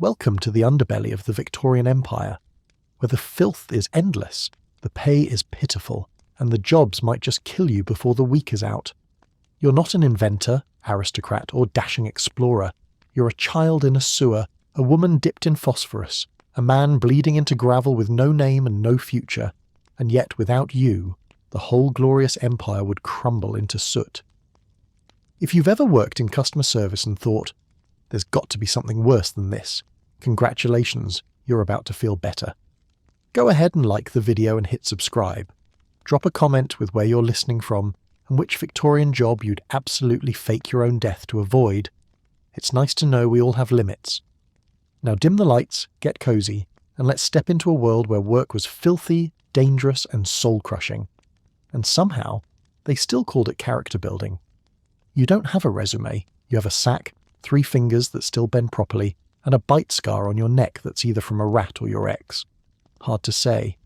Welcome to the underbelly of the Victorian Empire, where the filth is endless, the pay is pitiful, and the jobs might just kill you before the week is out. You're not an inventor, aristocrat, or dashing explorer. You're a child in a sewer, a woman dipped in phosphorus, a man bleeding into gravel with no name and no future, and yet without you, the whole glorious empire would crumble into soot. If you've ever worked in customer service and thought, there's got to be something worse than this, congratulations, you're about to feel better. Go ahead and like the video and hit subscribe. Drop a comment with where you're listening from and which Victorian job you'd absolutely fake your own death to avoid. It's nice to know we all have limits. Now dim the lights, get cozy, and let's step into a world where work was filthy, dangerous, and soul-crushing. And somehow, they still called it character building. You don't have a resume, you have a sack, 3 fingers that still bend properly, and a bite scar on your neck that's either from a rat or your ex. Hard to say.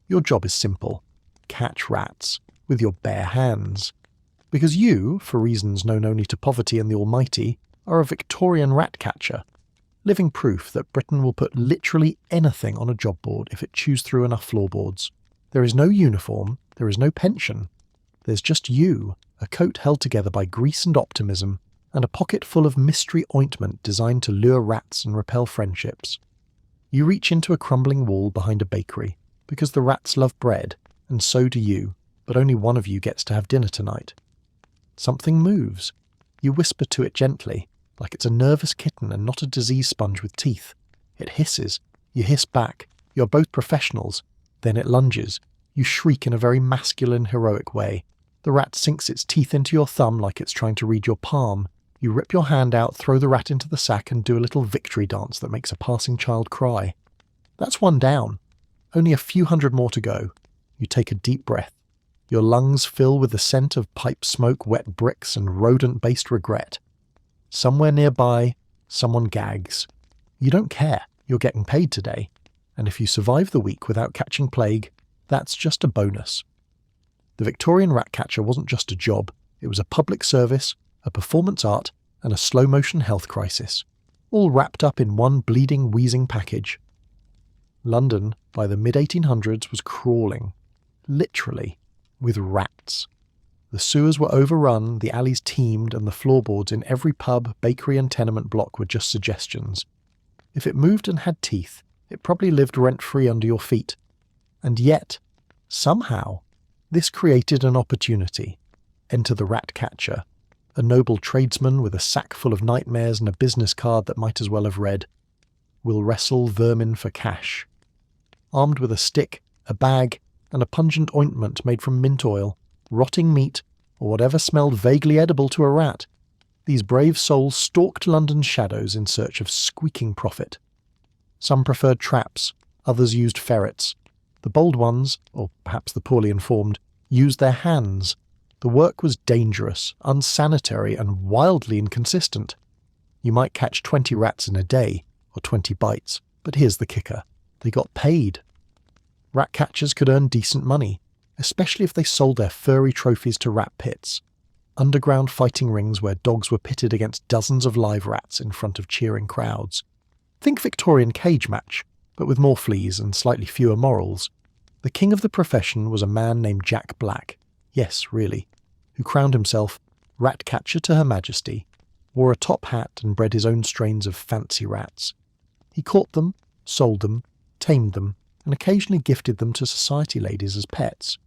Your job is simple. Catch rats with your bare hands. Because you, for reasons known only to poverty and the almighty, are a Victorian rat catcher. Living proof that Britain will put literally anything on a job board if it chews through enough floorboards. There is no uniform, there is no pension. There's just you, a coat held together by grease and optimism, and a pocket full of mystery ointment designed to lure rats and repel friendships. You reach into a crumbling wall behind a bakery, because the rats love bread, and so do you, but only one of you gets to have dinner tonight. Something moves. You whisper to it gently, like it's a nervous kitten and not a disease sponge with teeth. It hisses. You hiss back. You're both professionals. Then it lunges. You shriek in a very masculine, heroic way. The rat sinks its teeth into your thumb like it's trying to read your palm. You rip your hand out, throw the rat into the sack, and do a little victory dance that makes a passing child cry. That's one down. Only a few hundred more to go. You take a deep breath. Your lungs fill with the scent of pipe smoke, wet bricks, and rodent-based regret. Somewhere nearby, someone gags. You don't care. You're getting paid today. And if you survive the week without catching plague, that's just a bonus. The Victorian rat catcher wasn't just a job. It was a public service, a performance art, and a slow-motion health crisis, all wrapped up in one bleeding, wheezing package. London, by the mid-1800s, was crawling, literally, with rats. The sewers were overrun, the alleys teemed, and the floorboards in every pub, bakery, and tenement block were just suggestions. If it moved and had teeth, it probably lived rent-free under your feet. And yet, somehow, this created an opportunity. Enter the rat catcher, a noble tradesman with a sack full of nightmares and a business card that might as well have read, "Will wrestle vermin for cash." Armed with a stick, a bag, and a pungent ointment made from mint oil, rotting meat, or whatever smelled vaguely edible to a rat, these brave souls stalked London's shadows in search of squeaking profit. Some preferred traps, others used ferrets. The bold ones, or perhaps the poorly informed, used their hands. The work was dangerous, unsanitary, and wildly inconsistent. You might catch 20 rats in a day, or 20 bites, but here's the kicker. They got paid. Rat catchers could earn decent money, especially if they sold their furry trophies to rat pits, underground fighting rings where dogs were pitted against dozens of live rats in front of cheering crowds. Think Victorian cage match, but with more fleas and slightly fewer morals. The king of the profession was a man named Jack Black. Yes, really, who crowned himself rat catcher to Her Majesty, wore a top hat and bred his own strains of fancy rats. He caught them, sold them, tamed them, and occasionally gifted them to society ladies as pets,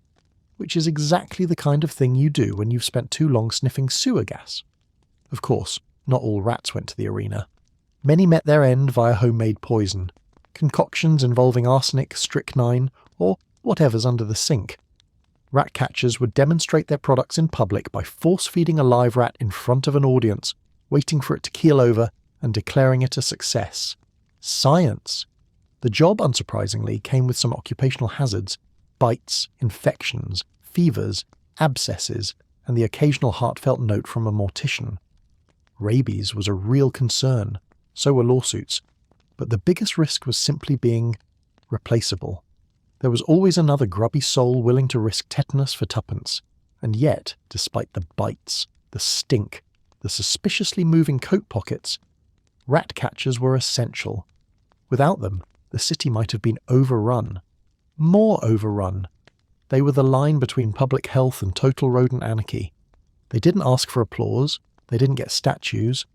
which is exactly the kind of thing you do when you've spent too long sniffing sewer gas. Of course, not all rats went to the arena. Many met their end via homemade poison, concoctions involving arsenic, strychnine, or whatever's under the sink. Rat catchers would demonstrate their products in public by force-feeding a live rat in front of an audience, waiting for it to keel over and declaring it a success. Science! The job, unsurprisingly, came with some occupational hazards: bites, infections, fevers, abscesses, and the occasional heartfelt note from a mortician. Rabies was a real concern, so were lawsuits, but the biggest risk was simply being replaceable. There was always another grubby soul willing to risk tetanus for tuppence, and yet, despite the bites, the stink, the suspiciously moving coat pockets, rat catchers were essential. Without them, the city might have been overrun. More overrun. They were the line between public health and total rodent anarchy. They didn't ask for applause, they didn't get statues,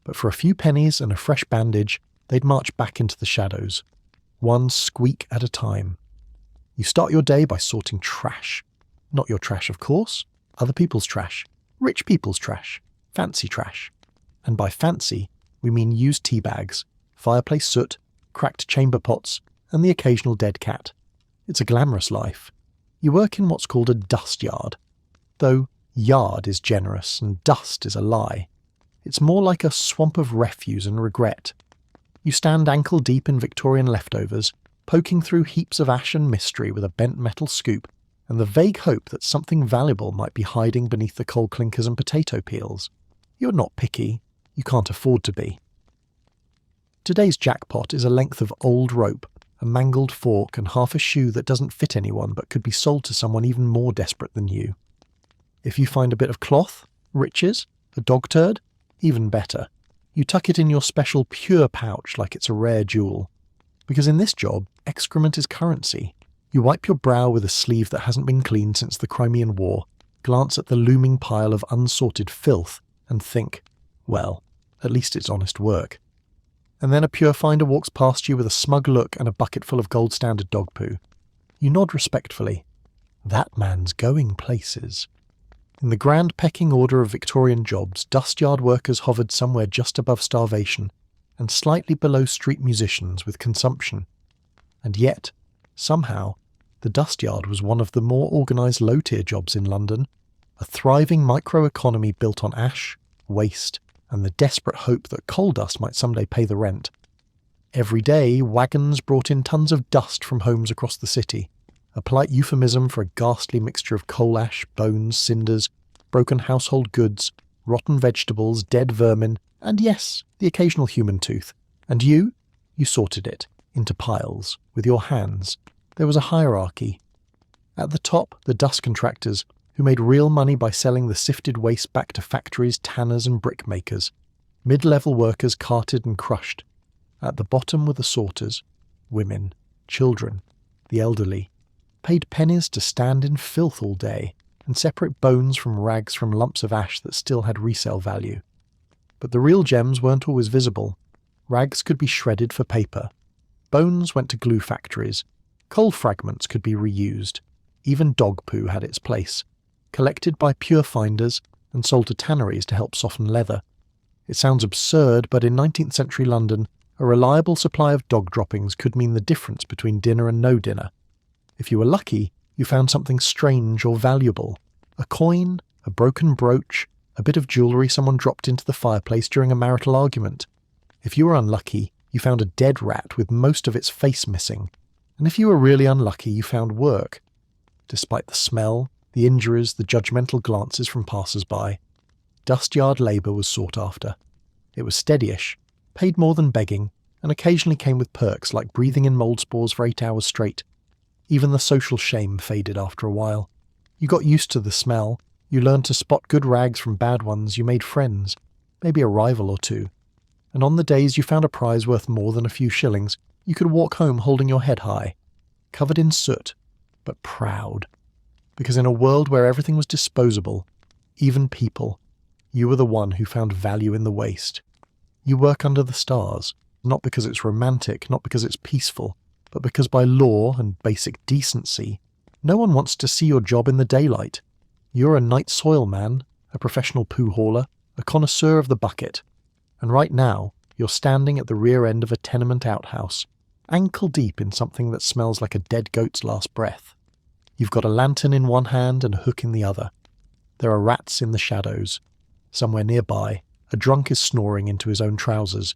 but for a few pennies and a fresh bandage, they'd march back into the shadows, one squeak at a time. You start your day by sorting trash. Not your trash, of course, other people's trash, rich people's trash, fancy trash. And by fancy, we mean used tea bags, fireplace soot, cracked chamber pots, and the occasional dead cat. It's a glamorous life. You work in what's called a dust yard, though yard is generous and dust is a lie. It's more like a swamp of refuse and regret. You stand ankle deep in Victorian leftovers, poking through heaps of ash and mystery with a bent metal scoop, and the vague hope that something valuable might be hiding beneath the coal clinkers and potato peels. You're not picky. You can't afford to be. Today's jackpot is a length of old rope, a mangled fork and half a shoe that doesn't fit anyone but could be sold to someone even more desperate than you. If you find a bit of cloth, riches, a dog turd, even better. You tuck it in your special pure pouch like it's a rare jewel. Because in this job, excrement is currency. You wipe your brow with a sleeve that hasn't been cleaned since the Crimean War, glance at the looming pile of unsorted filth, and think, well, at least it's honest work. And then a pure finder walks past you with a smug look and a bucket full of gold standard dog poo. You nod respectfully. That man's going places. In the grand pecking order of Victorian jobs, dust yard workers hovered somewhere just above starvation and slightly below street musicians with consumption. And yet, somehow, the dust yard was one of the more organised low-tier jobs in London, a thriving microeconomy built on ash, waste, and the desperate hope that coal dust might someday pay the rent. Every day, wagons brought in tons of dust from homes across the city, a polite euphemism for a ghastly mixture of coal ash, bones, cinders, broken household goods, rotten vegetables, dead vermin, and yes, the occasional human tooth. And you sorted it into piles with your hands. There was a hierarchy. At the top, the dust contractors, who made real money by selling the sifted waste back to factories, tanners and brickmakers. Mid-level workers carted and crushed. At the bottom were the sorters, women, children, the elderly, paid pennies to stand in filth all day and separate bones from rags from lumps of ash that still had resale value. But the real gems weren't always visible. Rags could be shredded for paper. Bones went to glue factories. Coal fragments could be reused. Even dog poo had its place, collected by pure finders and sold to tanneries to help soften leather. It sounds absurd, but in 19th century London, a reliable supply of dog droppings could mean the difference between dinner and no dinner. If you were lucky, you found something strange or valuable. A coin, a broken brooch, a bit of jewellery someone dropped into the fireplace during a marital argument. If you were unlucky, you found a dead rat with most of its face missing. And if you were really unlucky, you found work. Despite the smell, the injuries, the judgmental glances from passers-by, dust yard labour was sought after. It was steadyish, paid more than begging, and occasionally came with perks like breathing in mould spores for 8 hours straight. Even the social shame faded after a while. You got used to the smell, you learned to spot good rags from bad ones, you made friends, maybe a rival or two. And on the days you found a prize worth more than a few shillings, you could walk home holding your head high, covered in soot, but proud. Because in a world where everything was disposable, even people, you were the one who found value in the waste. You work under the stars, not because it's romantic, not because it's peaceful, but because by law and basic decency, no one wants to see your job in the daylight. You're a night soil man, a professional poo hauler, a connoisseur of the bucket. And right now, you're standing at the rear end of a tenement outhouse, ankle deep in something that smells like a dead goat's last breath. You've got a lantern in one hand and a hook in the other. There are rats in the shadows. Somewhere nearby, a drunk is snoring into his own trousers.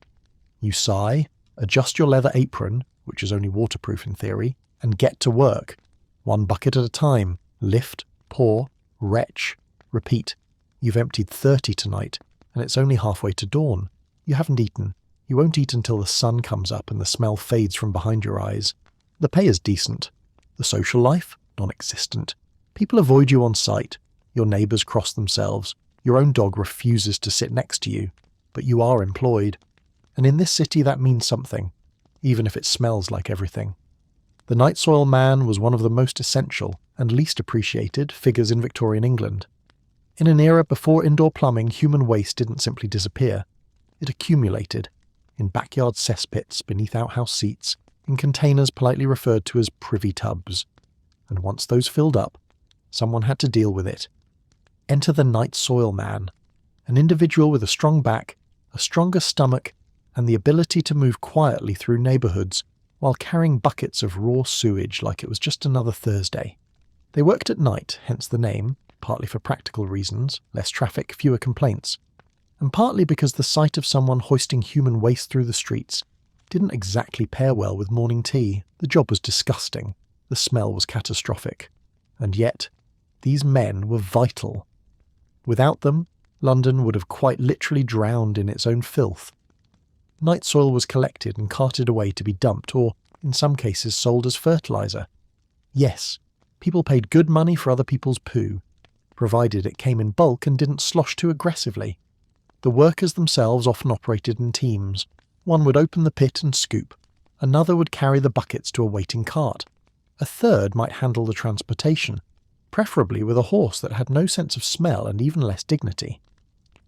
You sigh, adjust your leather apron, which is only waterproof in theory, and get to work. One bucket at a time. Lift, pour, retch, repeat. You've emptied 30 tonight, and it's only halfway to dawn. You haven't eaten. You won't eat until the sun comes up and the smell fades from behind your eyes. The pay is decent. The social life? Non-existent. People avoid you on sight. Your neighbours cross themselves. Your own dog refuses to sit next to you. But you are employed. And in this city that means something. even if it smells like everything. The night soil man was one of the most essential and least appreciated figures in Victorian England. In an era before indoor plumbing, human waste didn't simply disappear. It accumulated in backyard cesspits, beneath outhouse seats, in containers politely referred to as privy tubs. And once those filled up, someone had to deal with it. Enter the night soil man, an individual with a strong back, a stronger stomach, and the ability to move quietly through neighbourhoods while carrying buckets of raw sewage like it was just another Thursday. They worked at night, hence the name, partly for practical reasons, less traffic, fewer complaints, and partly because the sight of someone hoisting human waste through the streets didn't exactly pair well with morning tea. The job was disgusting, the smell was catastrophic, and yet these men were vital. Without them, London would have quite literally drowned in its own filth. Night soil was collected and carted away to be dumped or, in some cases, sold as fertiliser. Yes, people paid good money for other people's poo, provided it came in bulk and didn't slosh too aggressively. The workers themselves often operated in teams. One would open the pit and scoop. Another would carry the buckets to a waiting cart. A third might handle the transportation, preferably with a horse that had no sense of smell and even less dignity.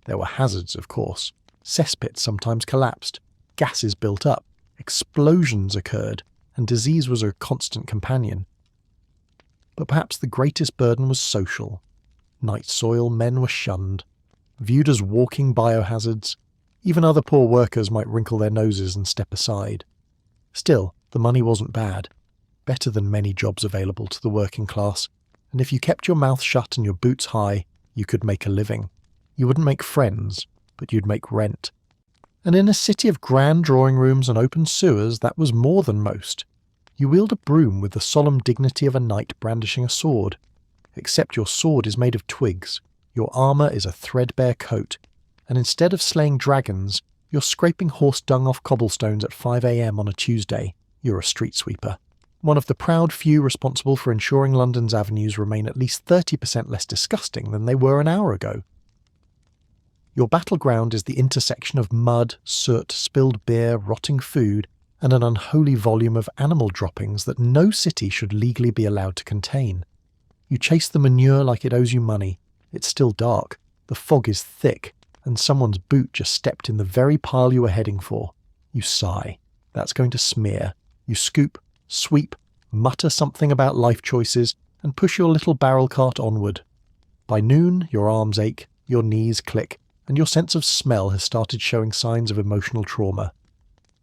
There were hazards, of course. Cesspits sometimes collapsed, gases built up, explosions occurred, and disease was a constant companion. But perhaps the greatest burden was social. Night soil men were shunned, viewed as walking biohazards. Even other poor workers might wrinkle their noses and step aside. Still, the money wasn't bad, better than many jobs available to the working class, and if you kept your mouth shut and your boots high, you could make a living. You wouldn't make friends, but you'd make rent. And in a city of grand drawing rooms and open sewers, that was more than most. You wield a broom with the solemn dignity of a knight brandishing a sword, except your sword is made of twigs, your armour is a threadbare coat, and instead of slaying dragons, you're scraping horse dung off cobblestones at 5 a.m. on a Tuesday. You're a street sweeper. One of the proud few responsible for ensuring London's avenues remain at least 30% less disgusting than they were an hour ago. Your battleground is the intersection of mud, soot, spilled beer, rotting food, and an unholy volume of animal droppings that no city should legally be allowed to contain. You chase the manure like it owes you money. It's still dark, the fog is thick, and someone's boot just stepped in the very pile you were heading for. You sigh. That's going to smear. You scoop, sweep, mutter something about life choices, and push your little barrel cart onward. By noon, your arms ache, your knees click, and your sense of smell has started showing signs of emotional trauma.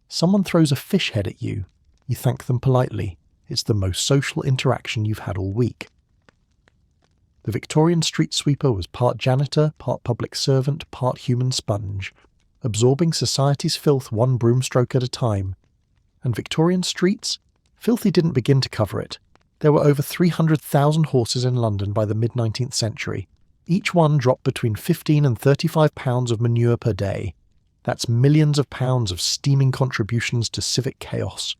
Someone throws a fish head at you. You thank them politely. It's the most social interaction you've had all week. The Victorian street sweeper was part janitor, part public servant, part human sponge, absorbing society's filth one broomstroke at a time. And Victorian streets? Filthy didn't begin to cover it. There were over 300,000 horses in London by the mid-19th century. Each one dropped between 15 and 35 pounds of manure per day. That's millions of pounds of steaming contributions to civic chaos.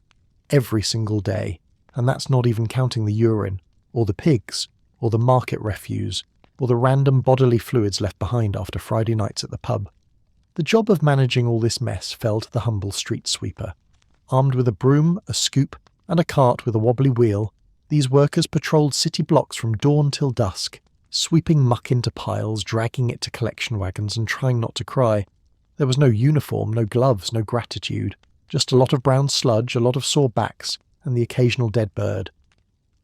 Every single day. And that's not even counting the urine, or the pigs, or the market refuse, or the random bodily fluids left behind after Friday nights at the pub. The job of managing all this mess fell to the humble street sweeper. Armed with a broom, a scoop, and a cart with a wobbly wheel, these workers patrolled city blocks from dawn till dusk, sweeping muck into piles, dragging it to collection wagons, and trying not to cry. There was no uniform, no gloves, no gratitude, just a lot of brown sludge, a lot of sore backs, and the occasional dead bird.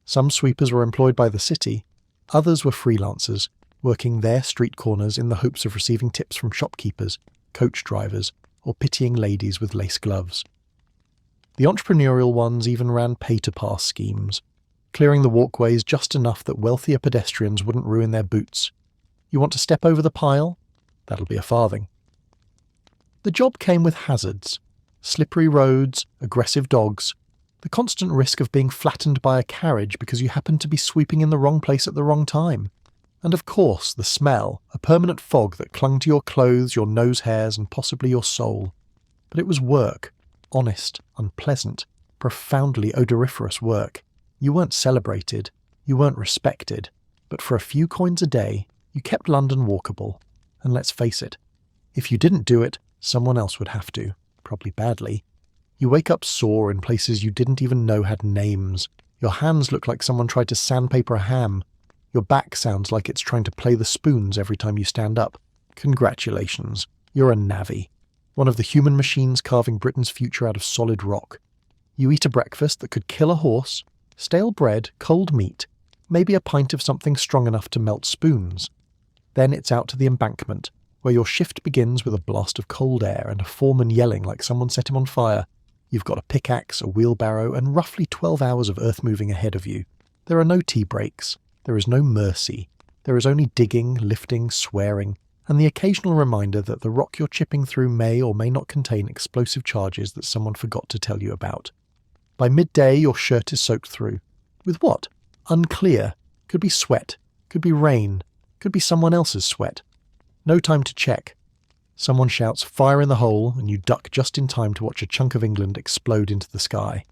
Some sweepers were employed by the city, others were freelancers, working their street corners in the hopes of receiving tips from shopkeepers, coach drivers, or pitying ladies with lace gloves. The entrepreneurial ones even ran pay-to-pass schemes, clearing the walkways just enough that wealthier pedestrians wouldn't ruin their boots. You want to step over the pile? That'll be a farthing. The job came with hazards. Slippery roads, aggressive dogs, the constant risk of being flattened by a carriage because you happened to be sweeping in the wrong place at the wrong time. And of course, the smell, a permanent fog that clung to your clothes, your nose hairs, and possibly your soul. But it was work. Honest, unpleasant, profoundly odoriferous work. You weren't celebrated, you weren't respected, but for a few coins a day, you kept London walkable. And let's face it, if you didn't do it, someone else would have to, probably badly. You wake up sore in places you didn't even know had names. Your hands look like someone tried to sandpaper a ham. Your back sounds like it's trying to play the spoons every time you stand up. Congratulations, you're a navvy. One of the human machines carving Britain's future out of solid rock. You eat a breakfast that could kill a horse, stale bread, cold meat, maybe a pint of something strong enough to melt spoons. Then it's out to the embankment, where your shift begins with a blast of cold air and a foreman yelling like someone set him on fire. You've got a pickaxe, a wheelbarrow, and roughly 12 hours of earth moving ahead of you. There are no tea breaks. There is no mercy. There is only digging, lifting, swearing, and the occasional reminder that the rock you're chipping through may or may not contain explosive charges that someone forgot to tell you about. By midday, your shirt is soaked through. With what? Unclear. Could be sweat. Could be rain. Could be someone else's sweat. No time to check. Someone shouts fire in the hole and you duck just in time to watch a chunk of England explode into the sky.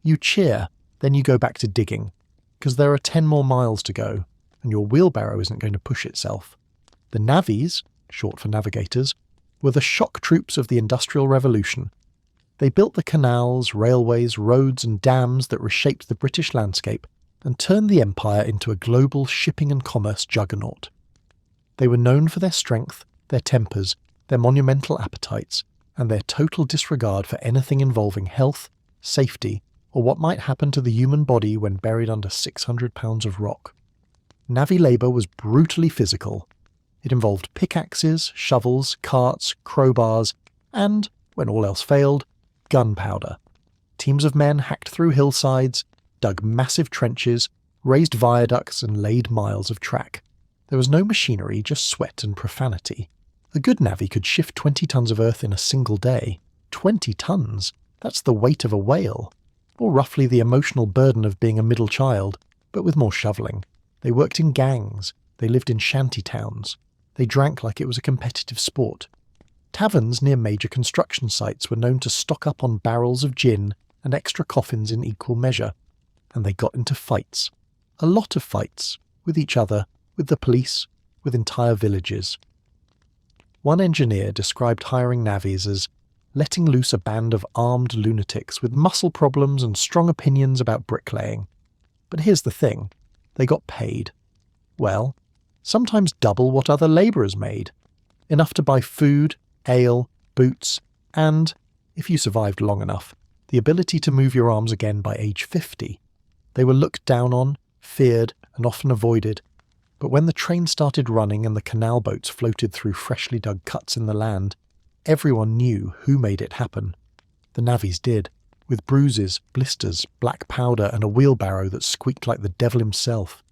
You cheer, then you go back to digging, because there are 10 more miles to go, and your wheelbarrow isn't going to push itself. The navvies, short for navigators, were the shock troops of the Industrial Revolution. They built the canals, railways, roads and dams that reshaped the British landscape and turned the empire into a global shipping and commerce juggernaut. They were known for their strength, their tempers, their monumental appetites, and their total disregard for anything involving health, safety, or what might happen to the human body when buried under 600 pounds of rock. Navvy labour was brutally physical. It involved pickaxes, shovels, carts, crowbars, and, when all else failed, gunpowder. Teams of men hacked through hillsides, dug massive trenches, raised viaducts and laid miles of track. There was no machinery, just sweat and profanity. A good navvy could shift 20 tons of earth in a single day. 20 tons? That's the weight of a whale. Or roughly the emotional burden of being a middle child, but with more shoveling. They worked in gangs. They lived in shanty towns. They drank like it was a competitive sport. Taverns near major construction sites were known to stock up on barrels of gin and extra coffins in equal measure. And they got into fights. A lot of fights. With each other, with the police, with entire villages. One engineer described hiring navvies as letting loose a band of armed lunatics with muscle problems and strong opinions about bricklaying. But here's the thing. They got paid. Well, sometimes double what other labourers made. Enough to buy food, ale, boots, and, if you survived long enough, the ability to move your arms again by age 50. They were looked down on, feared, and often avoided. But when the train started running and the canal boats floated through freshly dug cuts in the land, everyone knew who made it happen. The navvies did, with bruises, blisters, black powder, and a wheelbarrow that squeaked like the devil himself.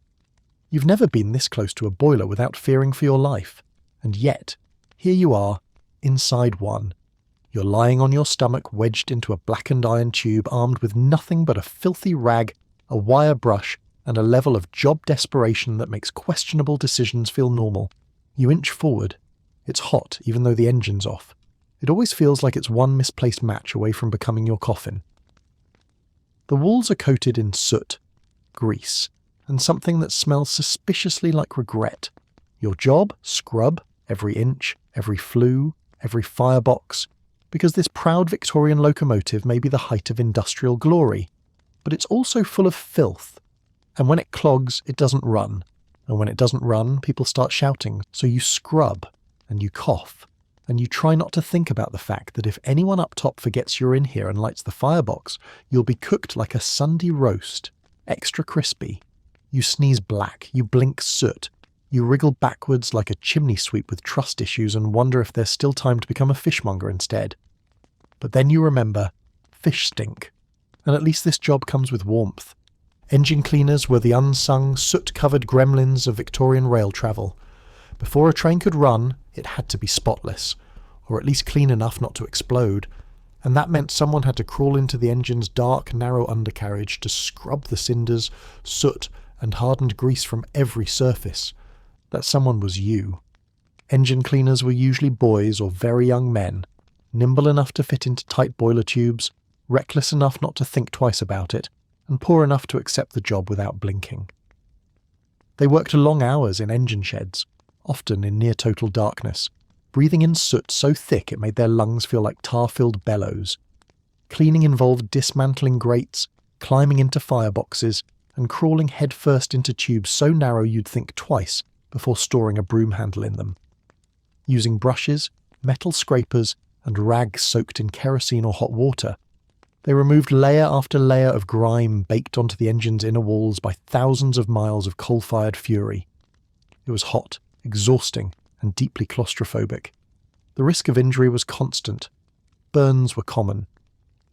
You've never been this close to a boiler without fearing for your life. And yet, here you are, inside one. You're lying on your stomach wedged into a blackened iron tube armed with nothing but a filthy rag, a wire brush, and a level of job desperation that makes questionable decisions feel normal. You inch forward. It's hot, even though the engine's off. It always feels like it's one misplaced match away from becoming your coffin. The walls are coated in soot, grease, and something that smells suspiciously like regret. Your job? Scrub every inch, every flue, every firebox, because this proud Victorian locomotive may be the height of industrial glory, but it's also full of filth. And when it clogs, it doesn't run. And when it doesn't run, people start shouting, so you scrub, and you cough, and you try not to think about the fact that if anyone up top forgets you're in here and lights the firebox, you'll be cooked like a Sunday roast, extra crispy. You sneeze black, you blink soot, you wriggle backwards like a chimney sweep with trust issues and wonder if there's still time to become a fishmonger instead. But then you remember, fish stink. And at least this job comes with warmth. Engine cleaners were the unsung, soot-covered gremlins of Victorian rail travel. Before a train could run, it had to be spotless, or at least clean enough not to explode, and that meant someone had to crawl into the engine's dark, narrow undercarriage to scrub the cinders, soot, and hardened grease from every surface. That someone was you. Engine cleaners were usually boys or very young men, nimble enough to fit into tight boiler tubes, reckless enough not to think twice about it, and poor enough to accept the job without blinking. They worked long hours in engine sheds, often in near-total darkness, breathing in soot so thick it made their lungs feel like tar-filled bellows. Cleaning involved dismantling grates, climbing into fireboxes, and crawling headfirst into tubes so narrow you'd think twice before storing a broom handle in them. Using brushes, metal scrapers, and rags soaked in kerosene or hot water, they removed layer after layer of grime baked onto the engine's inner walls by thousands of miles of coal-fired fury. It was hot, exhausting, and deeply claustrophobic. The risk of injury was constant. Burns were common.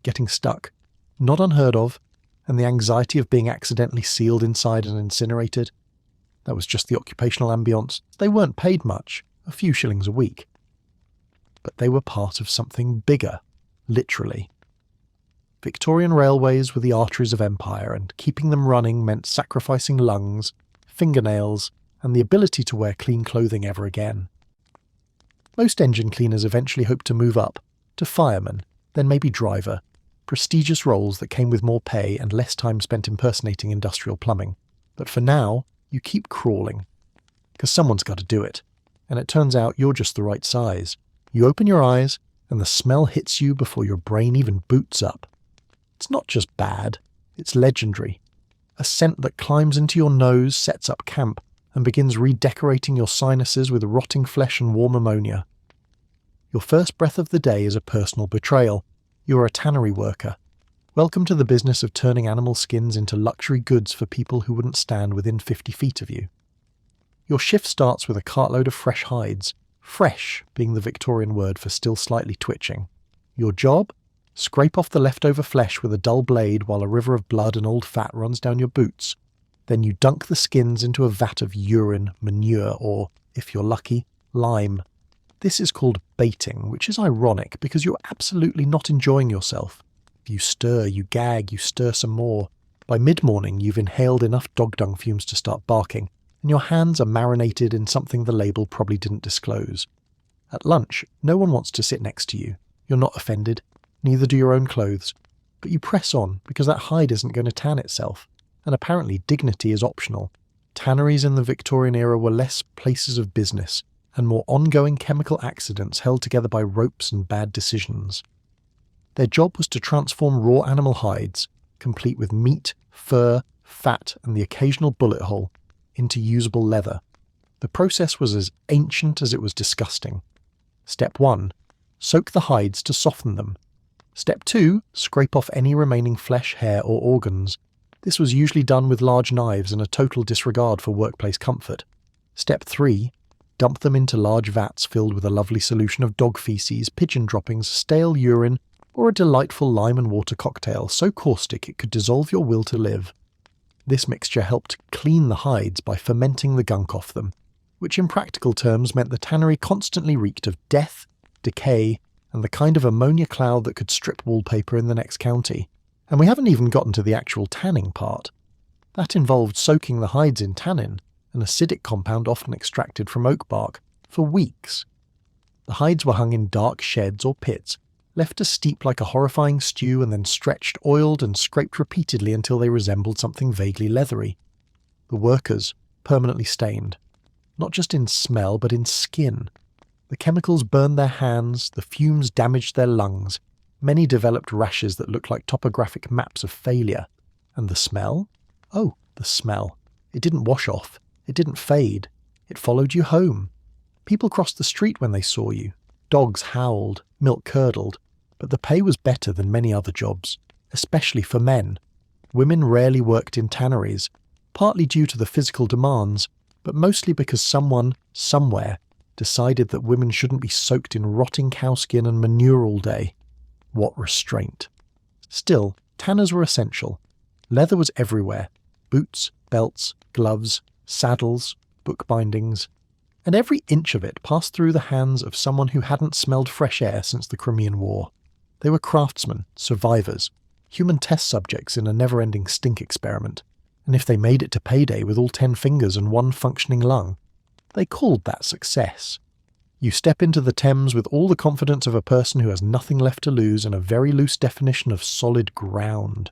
Getting stuck, not unheard of, and the anxiety of being accidentally sealed inside and incinerated. That was just the occupational ambience. They weren't paid much, a few shillings a week. But they were part of something bigger, literally. Victorian railways were the arteries of empire, and keeping them running meant sacrificing lungs, fingernails, and the ability to wear clean clothing ever again. Most engine cleaners eventually hoped to move up, to fireman, then maybe driver, prestigious roles that came with more pay and less time spent impersonating industrial plumbing. But for now, you keep crawling. Because someone's got to do it. And it turns out you're just the right size. You open your eyes, and the smell hits you before your brain even boots up. It's not just bad, it's legendary. A scent that climbs into your nose, sets up camp, and begins redecorating your sinuses with rotting flesh and warm ammonia. Your first breath of the day is a personal betrayal. You are a tannery worker. Welcome to the business of turning animal skins into luxury goods for people who wouldn't stand within 50 feet of you. Your shift starts with a cartload of fresh hides, fresh being the Victorian word for still slightly twitching. Your job? Scrape off the leftover flesh with a dull blade while a river of blood and old fat runs down your boots. Then you dunk the skins into a vat of urine, manure, or, if you're lucky, lime. This is called baiting, which is ironic because you're absolutely not enjoying yourself. You stir, you gag, you stir some more. By mid-morning, you've inhaled enough dog dung fumes to start barking, and your hands are marinated in something the label probably didn't disclose. At lunch, no one wants to sit next to you. You're not offended, neither do your own clothes. But you press on because that hide isn't going to tan itself, and apparently dignity is optional. Tanneries in the Victorian era were less places of business, and more ongoing chemical accidents held together by ropes and bad decisions. Their job was to transform raw animal hides, complete with meat, fur, fat, and the occasional bullet hole, into usable leather. The process was as ancient as it was disgusting. Step 1. Soak the hides to soften them. Step 2. Scrape off any remaining flesh, hair, or organs. This was usually done with large knives and a total disregard for workplace comfort. Step 3. Dump them into large vats filled with a lovely solution of dog feces, pigeon droppings, stale urine, or a delightful lime and water cocktail so caustic it could dissolve your will to live. This mixture helped clean the hides by fermenting the gunk off them, which in practical terms meant the tannery constantly reeked of death, decay, and the kind of ammonia cloud that could strip wallpaper in the next county. And we haven't even gotten to the actual tanning part. That involved soaking the hides in tannin, an acidic compound often extracted from oak bark, for weeks. The hides were hung in dark sheds or pits, left to steep like a horrifying stew and then stretched, oiled and scraped repeatedly until they resembled something vaguely leathery. The workers, permanently stained, not just in smell but in skin. The chemicals burned their hands, the fumes damaged their lungs, many developed rashes that looked like topographic maps of failure. And the smell? Oh, the smell. It didn't wash off. It didn't fade. It followed you home. People crossed the street when they saw you. Dogs howled, milk curdled. But the pay was better than many other jobs, especially for men. Women rarely worked in tanneries, partly due to the physical demands, but mostly because someone, somewhere, decided that women shouldn't be soaked in rotting cow skin and manure all day. What restraint. Still, tanners were essential. Leather was everywhere. Boots, belts, gloves, saddles, bookbindings. And every inch of it passed through the hands of someone who hadn't smelled fresh air since the Crimean War. They were craftsmen, survivors, human test subjects in a never-ending stink experiment. And if they made it to payday with all 10 fingers and 1 functioning lung, they called that success. You step into the Thames with all the confidence of a person who has nothing left to lose and a very loose definition of solid ground.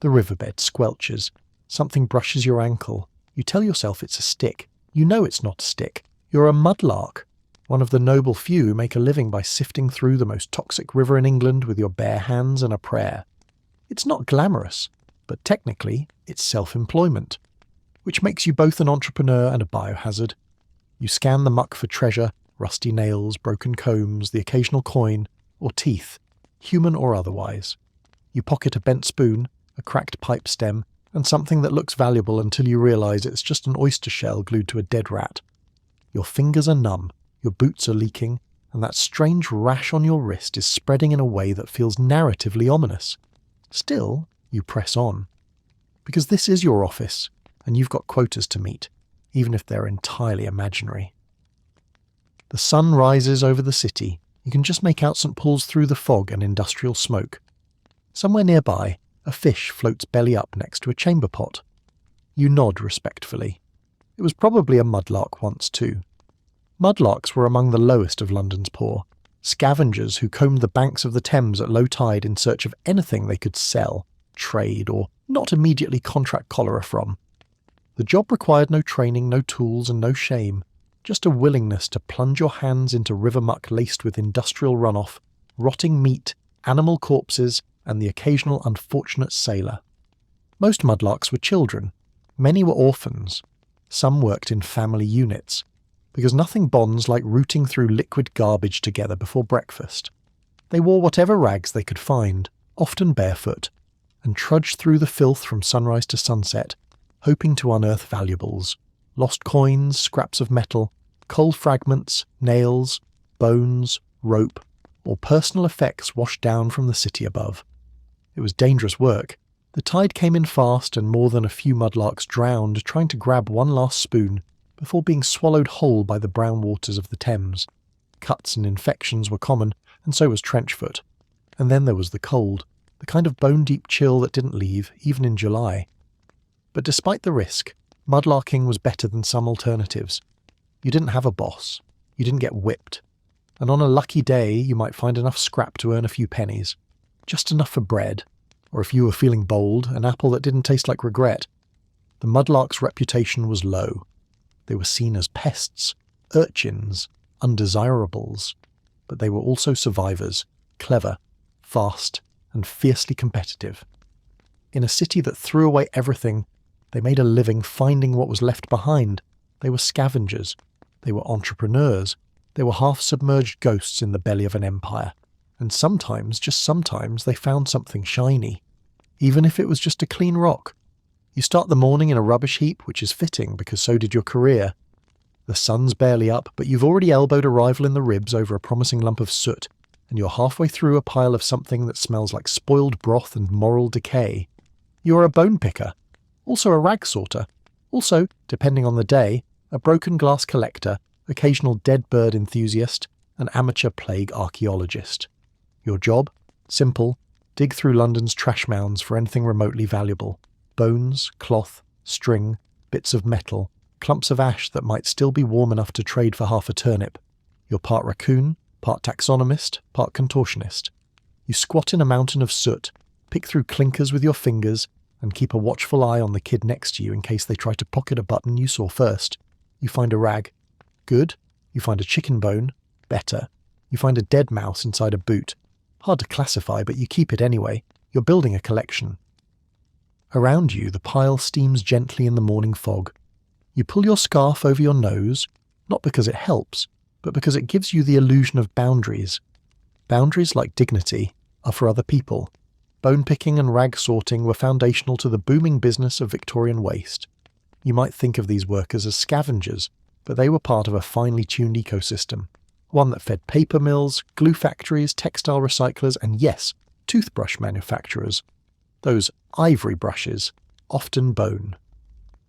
The riverbed squelches. Something brushes your ankle. You tell yourself it's a stick. You know it's not a stick. You're a mudlark. One of the noble few who make a living by sifting through the most toxic river in England with your bare hands and a prayer. It's not glamorous, but technically it's self-employment, which makes you both an entrepreneur and a biohazard. You scan the muck for treasure, rusty nails, broken combs, the occasional coin, or teeth, human or otherwise. You pocket a bent spoon, a cracked pipe stem, and something that looks valuable until you realise it's just an oyster shell glued to a dead rat. Your fingers are numb, your boots are leaking, and that strange rash on your wrist is spreading in a way that feels narratively ominous. Still, you press on. Because this is your office, and you've got quotas to meet, even if they're entirely imaginary. The sun rises over the city. You can just make out St. Paul's through the fog and industrial smoke. Somewhere nearby, a fish floats belly up next to a chamber pot. You nod respectfully. It was probably a mudlark once too. Mudlarks were among the lowest of London's poor, scavengers who combed the banks of the Thames at low tide in search of anything they could sell, trade, or not immediately contract cholera from. The job required no training, no tools, and no shame, just a willingness to plunge your hands into river muck laced with industrial runoff, rotting meat, animal corpses, and the occasional unfortunate sailor. Most mudlarks were children. Many were orphans. Some worked in family units, because nothing bonds like rooting through liquid garbage together before breakfast. They wore whatever rags they could find, often barefoot, and trudged through the filth from sunrise to sunset, hoping to unearth valuables, lost coins, scraps of metal, coal fragments, nails, bones, rope, or personal effects washed down from the city above. It was dangerous work. The tide came in fast and more than a few mudlarks drowned trying to grab one last spoon before being swallowed whole by the brown waters of the Thames. Cuts and infections were common, and so was trench foot. And then there was the cold, the kind of bone-deep chill that didn't leave, even in July. But despite the risk, mudlarking was better than some alternatives. You didn't have a boss. You didn't get whipped. And on a lucky day, you might find enough scrap to earn a few pennies. Just enough for bread, or if you were feeling bold, an apple that didn't taste like regret. The mudlark's reputation was low. They were seen as pests, urchins, undesirables, but they were also survivors, clever, fast, and fiercely competitive. In a city that threw away everything, they made a living finding what was left behind. They were scavengers. They were entrepreneurs. They were half-submerged ghosts in the belly of an empire. And sometimes, just sometimes, they found something shiny. Even if it was just a clean rock. You start the morning in a rubbish heap, which is fitting because so did your career. The sun's barely up, but you've already elbowed a rival in the ribs over a promising lump of soot, and you're halfway through a pile of something that smells like spoiled broth and moral decay. You're a bone picker, also a rag sorter, also, depending on the day, a broken glass collector, occasional dead bird enthusiast, an amateur plague archaeologist. Your job? Simple. Dig through London's trash mounds for anything remotely valuable. Bones, cloth, string, bits of metal, clumps of ash that might still be warm enough to trade for half a turnip. You're part raccoon, part taxonomist, part contortionist. You squat in a mountain of soot, pick through clinkers with your fingers, and keep a watchful eye on the kid next to you in case they try to pocket a button you saw first. You find a rag. Good. You find a chicken bone. Better. You find a dead mouse inside a boot. Hard to classify, but you keep it anyway. You're building a collection. Around you, the pile steams gently in the morning fog. You pull your scarf over your nose, not because it helps, but because it gives you the illusion of boundaries. Boundaries, like dignity, are for other people. Bone picking and rag sorting were foundational to the booming business of Victorian waste. You might think of these workers as scavengers, but they were part of a finely tuned ecosystem. One that fed paper mills, glue factories, textile recyclers, and yes, toothbrush manufacturers. Those ivory brushes, often bone.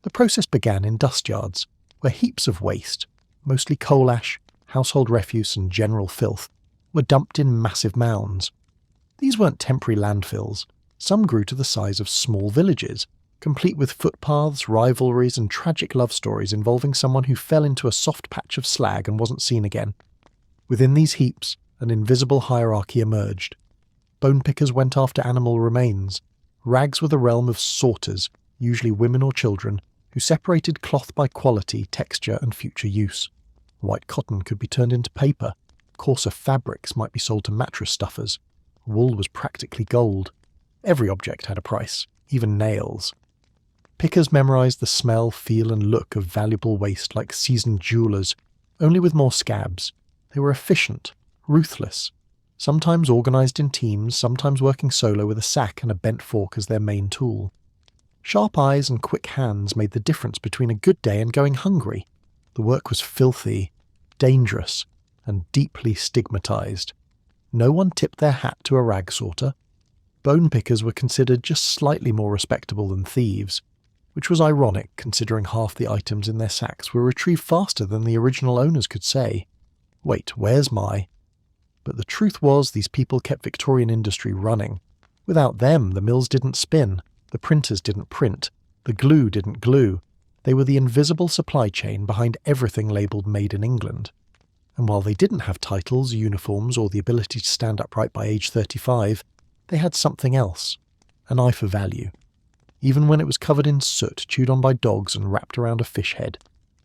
The process began in dust yards, where heaps of waste, mostly coal ash, household refuse and general filth, were dumped in massive mounds. These weren't temporary landfills. Some grew to the size of small villages, complete with footpaths, rivalries and tragic love stories involving someone who fell into a soft patch of slag and wasn't seen again. Within these heaps, an invisible hierarchy emerged. Bone pickers went after animal remains. Rags were the realm of sorters, usually women or children, who separated cloth by quality, texture and future use. White cotton could be turned into paper. Coarser fabrics might be sold to mattress stuffers. Wool was practically gold. Every object had a price, even nails. Pickers memorized the smell, feel and look of valuable waste like seasoned jewelers, only with more scabs. They were efficient, ruthless, sometimes organized in teams, sometimes working solo with a sack and a bent fork as their main tool. Sharp eyes and quick hands made the difference between a good day and going hungry. The work was filthy, dangerous, and deeply stigmatized. No one tipped their hat to a rag sorter. Bone pickers were considered just slightly more respectable than thieves, which was ironic considering half the items in their sacks were retrieved faster than the original owners could say, "Wait, where's my?" But the truth was these people kept Victorian industry running. Without them, the mills didn't spin, the printers didn't print, the glue didn't glue. They were the invisible supply chain behind everything labelled Made in England. And while they didn't have titles, uniforms, or the ability to stand upright by age 35, they had something else, an eye for value. Even when it was covered in soot, chewed on by dogs and wrapped around a fish head.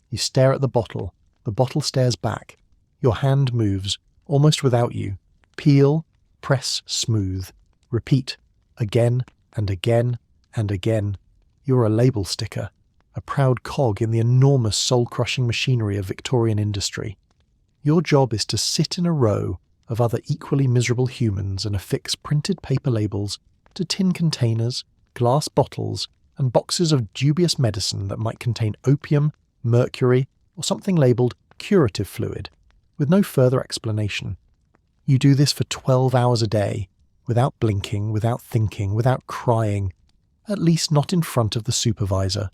You stare at the bottle stares back. Your hand moves, almost without you. Peel, press smooth, repeat, again and again and again. You're a label sticker, a proud cog in the enormous soul-crushing machinery of Victorian industry. Your job is to sit in a row of other equally miserable humans and affix printed paper labels to tin containers, glass bottles, and boxes of dubious medicine that might contain opium, mercury, or something labelled curative fluid, with no further explanation. You do this for 12 hours a day, without blinking, without thinking, without crying, at least not in front of the supervisor.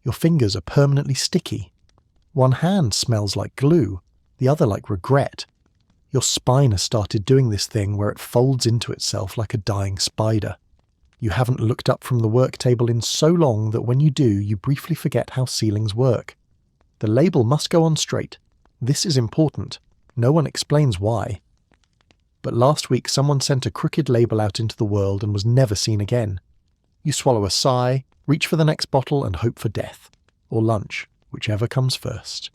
Your fingers are permanently sticky. One hand smells like glue, the other like regret. Your spine has started doing this thing where it folds into itself like a dying spider. You haven't looked up from the work table in so long that when you do, you briefly forget how ceilings work. The label must go on straight. This is important. No one explains why. But last week someone sent a crooked label out into the world and was never seen again. You swallow a sigh, reach for the next bottle and hope for death. Or lunch, whichever comes first.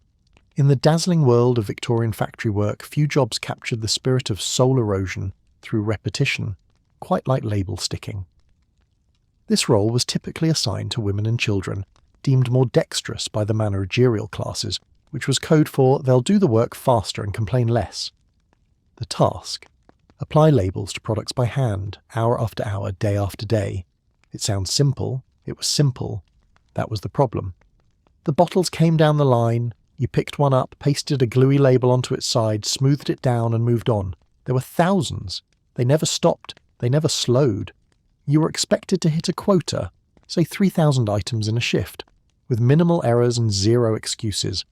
In the dazzling world of Victorian factory work, few jobs captured the spirit of soul erosion through repetition, quite like label sticking. This role was typically assigned to women and children, deemed more dexterous by the managerial classes, which was code for they'll do the work faster and complain less. The task: apply labels to products by hand, hour after hour, day after day. It sounds simple. It was simple. That was the problem. The bottles came down the line. You picked one up, pasted a gluey label onto its side, smoothed it down and moved on. There were thousands. They never stopped. They never slowed. You were expected to hit a quota, say 3,000 items in a shift, with minimal errors and zero excuses.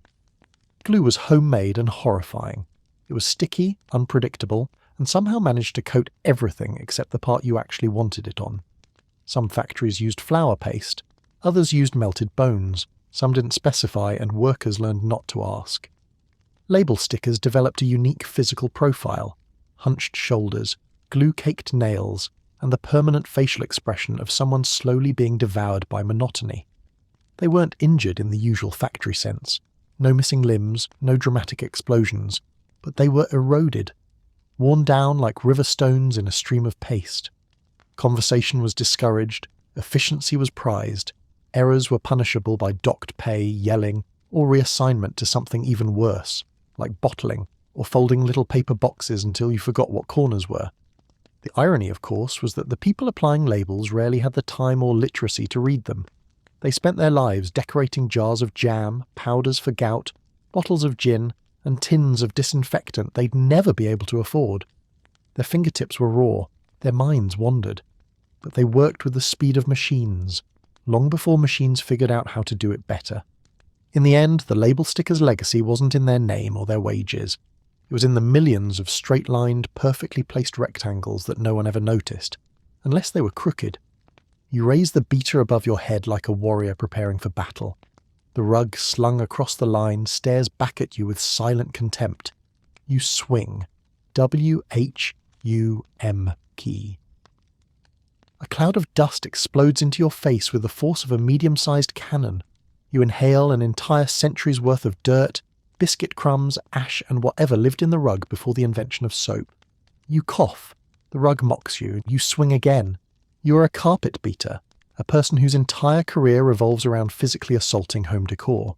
Glue was homemade and horrifying. It was sticky, unpredictable, and somehow managed to coat everything except the part you actually wanted it on. Some factories used flour paste, others used melted bones, some didn't specify, and workers learned not to ask. Label stickers developed a unique physical profile: hunched shoulders, glue-caked nails, and the permanent facial expression of someone slowly being devoured by monotony. They weren't injured in the usual factory sense. No missing limbs, no dramatic explosions, but they were eroded, worn down like river stones in a stream of paste. Conversation was discouraged, efficiency was prized, errors were punishable by docked pay, yelling, or reassignment to something even worse, like bottling or folding little paper boxes until you forgot what corners were. The irony, of course, was that the people applying labels rarely had the time or literacy to read them. They spent their lives decorating jars of jam, powders for gout, bottles of gin, and tins of disinfectant they'd never be able to afford. Their fingertips were raw, their minds wandered, but they worked with the speed of machines, long before machines figured out how to do it better. In the end, the label sticker's legacy wasn't in their name or their wages. It was in the millions of straight-lined, perfectly placed rectangles that no one ever noticed, unless they were crooked. You raise the beater above your head like a warrior preparing for battle. The rug slung across the line stares back at you with silent contempt. You swing. W-H-U-M key. A cloud of dust explodes into your face with the force of a medium-sized cannon. You inhale an entire century's worth of dirt, biscuit crumbs, ash and whatever lived in the rug before the invention of soap. You cough. The rug mocks you. You swing again. You are a carpet beater, a person whose entire career revolves around physically assaulting home decor.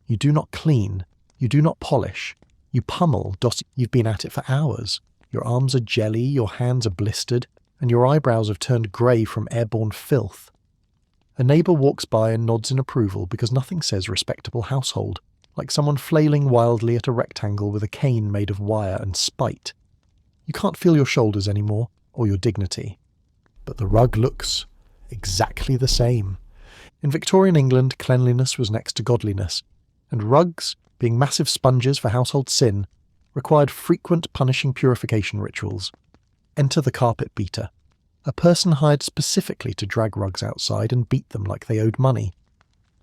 You do not clean. You do not polish. You pummel. You've been at it for hours. Your arms are jelly, your hands are blistered, and your eyebrows have turned grey from airborne filth. A neighbour walks by and nods in approval because nothing says respectable household, like someone flailing wildly at a rectangle with a cane made of wire and spite. You can't feel your shoulders anymore, or your dignity. But the rug looks exactly the same. In Victorian England, cleanliness was next to godliness, and rugs, being massive sponges for household sin, required frequent punishing purification rituals. Enter the carpet beater, a person hired specifically to drag rugs outside and beat them like they owed money.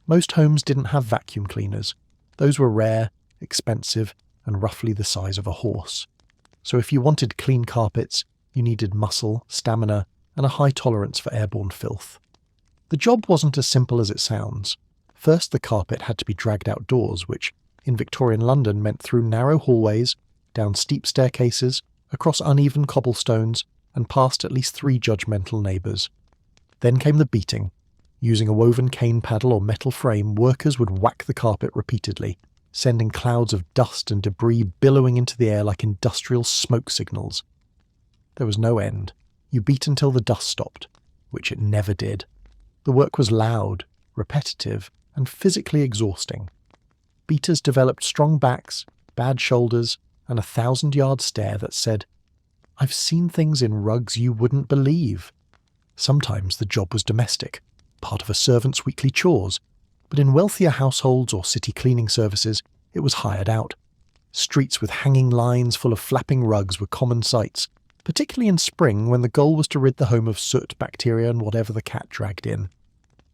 Most homes didn't have vacuum cleaners. Those were rare, expensive, and roughly the size of a horse. So if you wanted clean carpets, you needed muscle, stamina, and a high tolerance for airborne filth. The job wasn't as simple as it sounds. First, the carpet had to be dragged outdoors, which in Victorian London meant through narrow hallways, down steep staircases, across uneven cobblestones, and past at least 3 judgmental neighbours. Then came the beating. Using a woven cane paddle or metal frame, workers would whack the carpet repeatedly, sending clouds of dust and debris billowing into the air like industrial smoke signals. There was no end. You beat until the dust stopped, which it never did. The work was loud, repetitive, and physically exhausting. Beaters developed strong backs, bad shoulders, and a 1,000-yard stare that said, "I've seen things in rugs you wouldn't believe." Sometimes the job was domestic, part of a servant's weekly chores, but in wealthier households or city cleaning services, it was hired out. Streets with hanging lines full of flapping rugs were common sights, particularly in spring when the goal was to rid the home of soot, bacteria, and whatever the cat dragged in.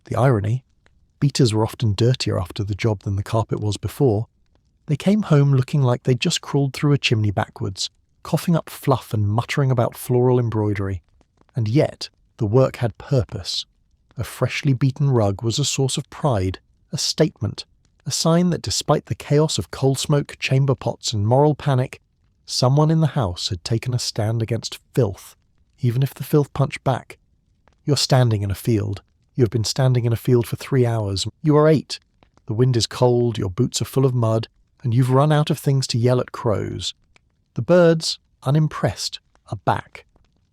The irony: beaters were often dirtier after the job than the carpet was before. They came home looking like they'd just crawled through a chimney backwards, coughing up fluff and muttering about floral embroidery. And yet, the work had purpose. A freshly beaten rug was a source of pride, a statement, a sign that despite the chaos of coal smoke, chamber pots, and moral panic, someone in the house had taken a stand against filth, even if the filth punched back. You're standing in a field. You have been standing in a field for 3 hours. You are 8. The wind is cold, your boots are full of mud, and you've run out of things to yell at crows. The birds, unimpressed, are back,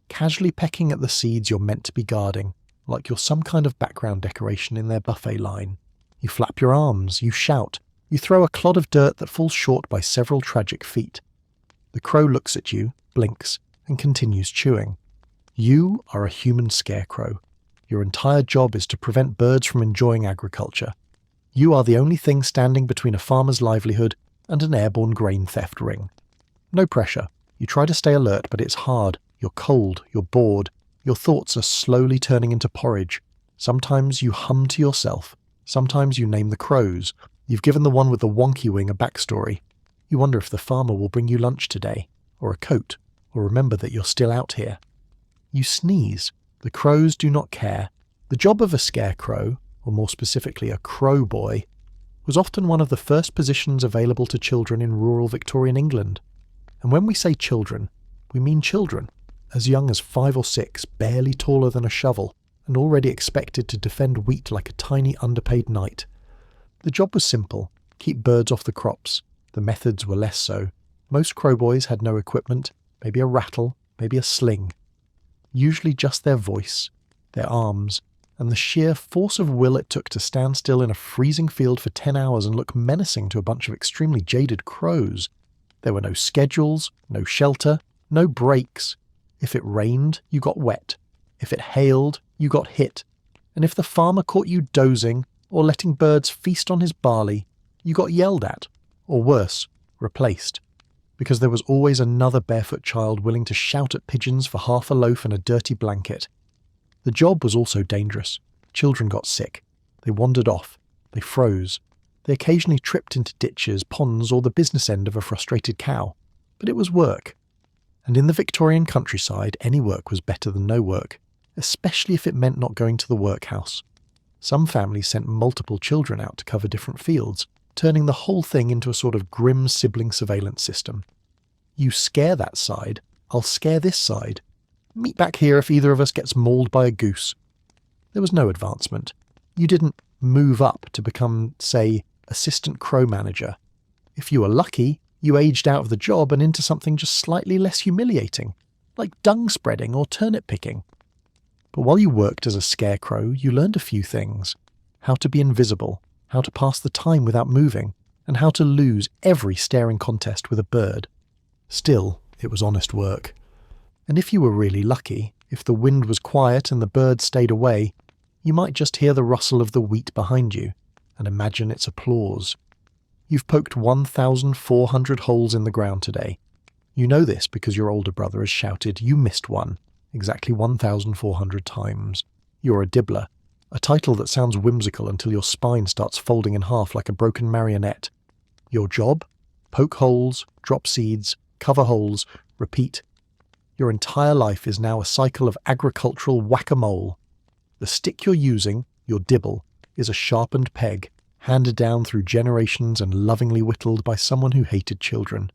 casually pecking at the seeds you're meant to be guarding, like you're some kind of background decoration in their buffet line. You flap your arms, you shout, you throw a clod of dirt that falls short by several tragic feet. The crow looks at you, blinks, and continues chewing. You are a human scarecrow. Your entire job is to prevent birds from enjoying agriculture. You are the only thing standing between a farmer's livelihood and an airborne grain theft ring. No pressure. You try to stay alert, but it's hard. You're cold, you're bored. Your thoughts are slowly turning into porridge. Sometimes you hum to yourself. Sometimes you name the crows. You've given the one with the wonky wing a backstory. You wonder if the farmer will bring you lunch today, or a coat, or remember that you're still out here. You sneeze. The crows do not care. The job of a scarecrow, or more specifically a crow boy, was often one of the first positions available to children in rural Victorian England. And when we say children, we mean children, as young as 5 or 6, barely taller than a shovel, and already expected to defend wheat like a tiny underpaid knight. The job was simple: keep birds off the crops. The methods were less so. Most crowboys had no equipment, maybe a rattle, maybe a sling. Usually just their voice, their arms, and the sheer force of will it took to stand still in a freezing field for 10 hours and look menacing to a bunch of extremely jaded crows. There were no schedules, no shelter, no breaks. If it rained, you got wet. If it hailed, you got hit. And if the farmer caught you dozing or letting birds feast on his barley, you got yelled at, or worse, replaced. Because there was always another barefoot child willing to shout at pigeons for half a loaf and a dirty blanket. The job was also dangerous. Children got sick. They wandered off. They froze. They occasionally tripped into ditches, ponds, or the business end of a frustrated cow. But it was work. And in the Victorian countryside, any work was better than no work, especially if it meant not going to the workhouse. Some families sent multiple children out to cover different fields, turning the whole thing into a sort of grim sibling surveillance system. You scare that side, I'll scare this side. Meet back here if either of us gets mauled by a goose. There was no advancement. You didn't move up to become, say, assistant crow manager. If you were lucky, you aged out of the job and into something just slightly less humiliating, like dung spreading or turnip picking. But while you worked as a scarecrow, you learned a few things. How to be invisible, how to pass the time without moving, and how to lose every staring contest with a bird. Still, it was honest work. And if you were really lucky, if the wind was quiet and the birds stayed away, you might just hear the rustle of the wheat behind you and imagine its applause. You've poked 1,400 holes in the ground today. You know this because your older brother has shouted, "You missed one," exactly 1,400 times. You're a dibbler, a title that sounds whimsical until your spine starts folding in half like a broken marionette. Your job? Poke holes, drop seeds, cover holes, repeat. Your entire life is now a cycle of agricultural whack-a-mole. The stick you're using, your dibble, is a sharpened peg, handed down through generations and lovingly whittled by someone who hated children.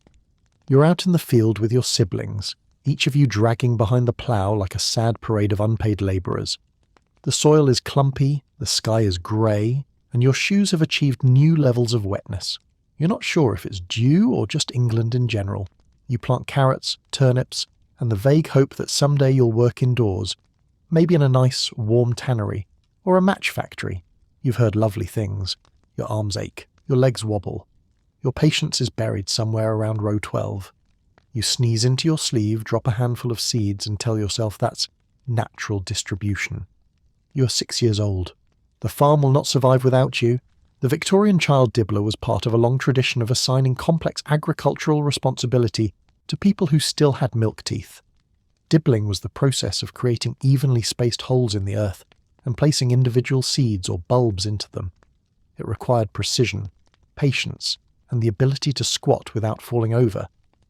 You're out in the field with your siblings, each of you dragging behind the plough like a sad parade of unpaid labourers. The soil is clumpy, the sky is grey, and your shoes have achieved new levels of wetness. You're not sure if it's dew or just England in general. You plant carrots, turnips, and the vague hope that someday you'll work indoors, maybe in a nice, warm tannery, or a match factory. You've heard lovely things. Your arms ache, your legs wobble. Your patience is buried somewhere around row 12. You sneeze into your sleeve, drop a handful of seeds, and tell yourself that's natural distribution. You are 6 years old. The farm will not survive without you. The Victorian child dibbler was part of a long tradition of assigning complex agricultural responsibility to people who still had milk teeth. Dibbling was the process of creating evenly spaced holes in the earth and placing individual seeds or bulbs into them. It required precision, patience, and the ability to squat without falling over,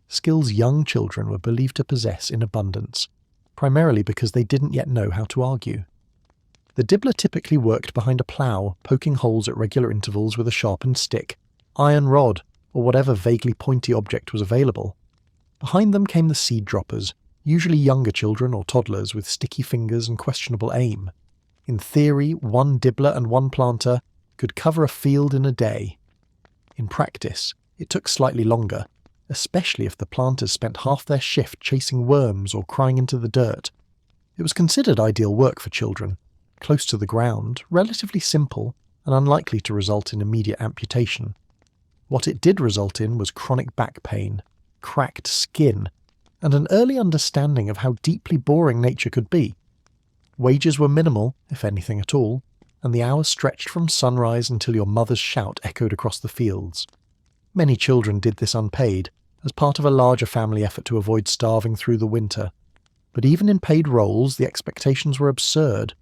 skills young children were believed to possess in abundance, primarily because they didn't yet know how to argue. The dibbler typically worked behind a plough, poking holes at regular intervals with a sharpened stick, iron rod, or whatever vaguely pointy object was available. Behind them came the seed droppers, usually younger children or toddlers with sticky fingers and questionable aim. In theory, one dibbler and one planter could cover a field in a day. In practice, it took slightly longer, especially if the planters spent half their shift chasing worms or crying into the dirt. It was considered ideal work for children, close to the ground, relatively simple, and unlikely to result in immediate amputation. What it did result in was chronic back pain, cracked skin, and an early understanding of how deeply boring nature could be. Wages were minimal, if anything at all, and the hours stretched from sunrise until your mother's shout echoed across the fields. Many children did this unpaid, as part of a larger family effort to avoid starving through the winter. But even in paid roles, the expectations were absurd.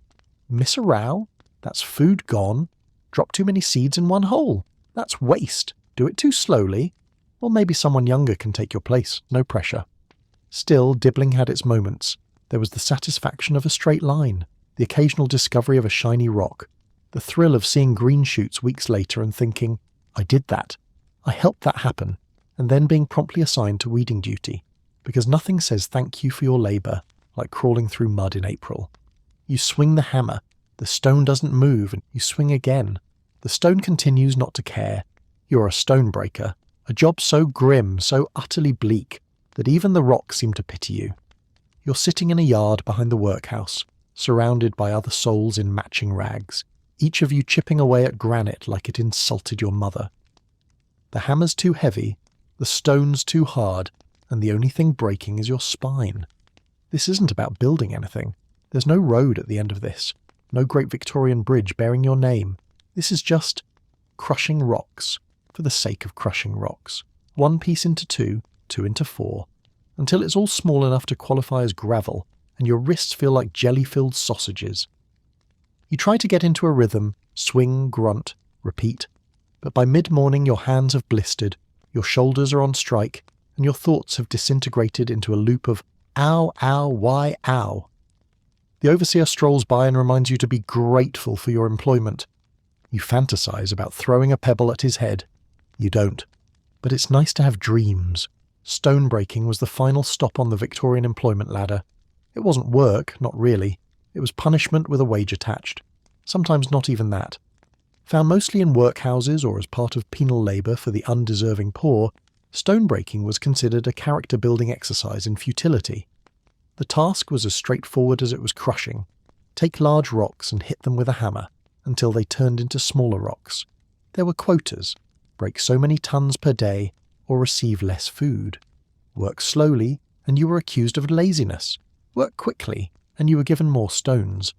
Miss a row? That's food gone. Drop too many seeds in one hole. That's waste. Do it too slowly. Well, maybe someone younger can take your place, no pressure. Still, dibbling had its moments. There was the satisfaction of a straight line, the occasional discovery of a shiny rock, the thrill of seeing green shoots weeks later and thinking, I did that. I helped that happen, and then being promptly assigned to weeding duty, because nothing says thank you for your labour like crawling through mud in April. You swing the hammer, the stone doesn't move, and you swing again. The stone continues not to care. You're a stonebreaker, a job so grim, so utterly bleak, that even the rocks seem to pity you. You're sitting in a yard behind the workhouse, surrounded by other souls in matching rags, each of you chipping away at granite like it insulted your mother. The hammer's too heavy, the stone's too hard, and the only thing breaking is your spine. This isn't about building anything. There's no road at the end of this, no great Victorian bridge bearing your name. This is just crushing rocks, for the sake of crushing rocks. One piece into two, two into four, until it's all small enough to qualify as gravel, and your wrists feel like jelly-filled sausages. You try to get into a rhythm, swing, grunt, repeat, but by mid-morning your hands have blistered, your shoulders are on strike, and your thoughts have disintegrated into a loop of ow, ow, why, ow. The overseer strolls by and reminds you to be grateful for your employment. You fantasize about throwing a pebble at his head, You don't. But it's nice to have dreams. Stone breaking was the final stop on the Victorian employment ladder. It wasn't work, not really. It was punishment with a wage attached. Sometimes not even that. Found mostly in workhouses or as part of penal labour for the undeserving poor, stone breaking was considered a character-building exercise in futility. The task was as straightforward as it was crushing. Take large rocks and hit them with a hammer until they turned into smaller rocks. There were quotas. Break so many tons per day or receive less food. Work slowly and you were accused of laziness. Work quickly and you were given more stones.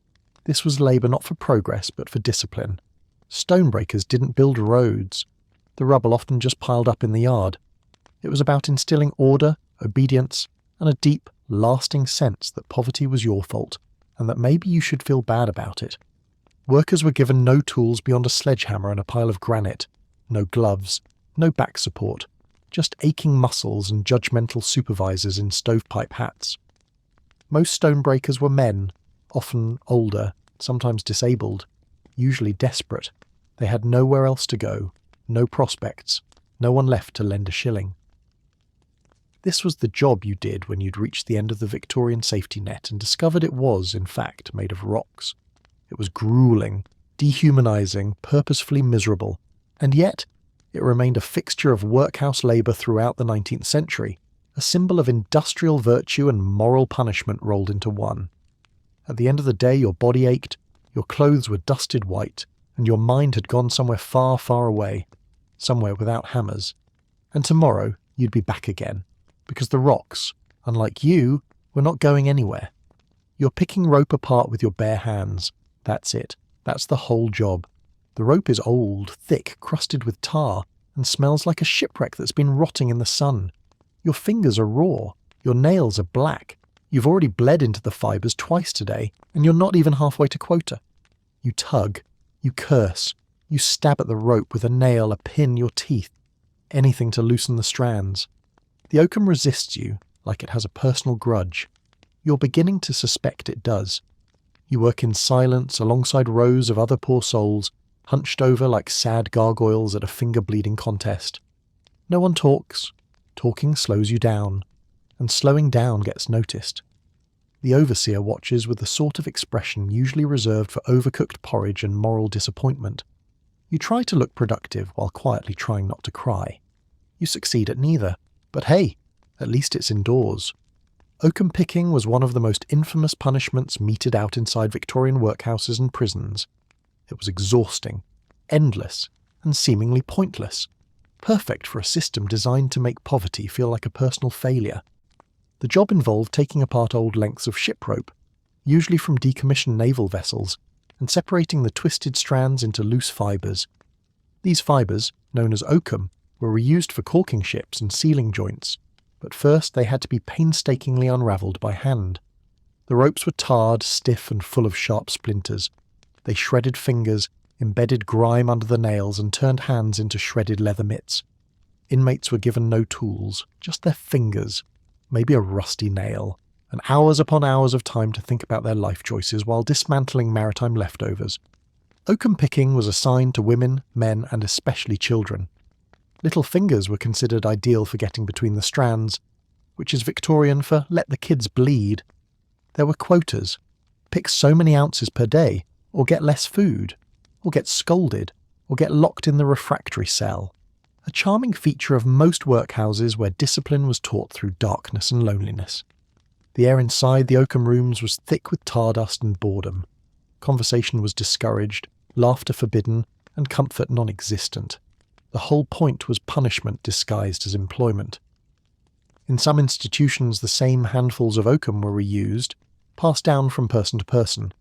This was labour not for progress but for discipline. Stonebreakers didn't build roads. The rubble often just piled up in the yard. It was about instilling order, obedience, and a deep, lasting sense that poverty was your fault, and that maybe you should feel bad about it. Workers were given no tools beyond a sledgehammer and a pile of granite, no gloves, no back support, just aching muscles and judgmental supervisors in stovepipe hats. Most stonebreakers were men, often older, sometimes disabled, usually desperate. They had nowhere else to go, no prospects, no one left to lend a shilling. This was the job you did when you'd reached the end of the Victorian safety net and discovered it was, in fact, made of rocks. It was gruelling, dehumanising, purposefully miserable, and yet it remained a fixture of workhouse labour throughout the 19th century, a symbol of industrial virtue and moral punishment rolled into one. At the end of the day, your body ached, your clothes were dusted white, and your mind had gone somewhere far, far away, somewhere without hammers. And tomorrow you'd be back again, because the rocks, unlike you, were not going anywhere. You're picking rope apart with your bare hands. That's it. That's the whole job. The rope is old, thick, crusted with tar, and smells like a shipwreck that's been rotting in the sun. Your fingers are raw. Your nails are black. You've already bled into the fibres twice today, and you're not even halfway to quota. You tug. You curse. You stab at the rope with a nail, a pin, your teeth. Anything to loosen the strands. The oakum resists you, like it has a personal grudge. You're beginning to suspect it does. You work in silence alongside rows of other poor souls, hunched over like sad gargoyles at a finger-bleeding contest. No one talks. Talking slows you down, and slowing down gets noticed. The overseer watches with the sort of expression usually reserved for overcooked porridge and moral disappointment. You try to look productive while quietly trying not to cry. You succeed at neither, but hey, at least it's indoors. Oakum picking was one of the most infamous punishments meted out inside Victorian workhouses and prisons. It was exhausting, endless, and seemingly pointless. Perfect for a system designed to make poverty feel like a personal failure. The job involved taking apart old lengths of ship rope, usually from decommissioned naval vessels, and separating the twisted strands into loose fibres. These fibres, known as oakum, were reused for caulking ships and sealing joints, but first they had to be painstakingly unravelled by hand. The ropes were tarred, stiff and full of sharp splinters. They shredded fingers, embedded grime under the nails and turned hands into shredded leather mitts. Inmates were given no tools, just their fingers, maybe a rusty nail, and hours upon hours of time to think about their life choices while dismantling maritime leftovers. Oakum picking was assigned to women, men and especially children. Little fingers were considered ideal for getting between the strands, which is Victorian for let the kids bleed. There were quotas. Pick so many ounces per day, or get less food, or get scolded, or get locked in the refractory cell. A charming feature of most workhouses where discipline was taught through darkness and loneliness. The air inside the oakum rooms was thick with tar dust and boredom. Conversation was discouraged, laughter forbidden, and comfort non-existent. The whole point was punishment disguised as employment. In some institutions, the same handfuls of oakum were reused, passed down from person to person,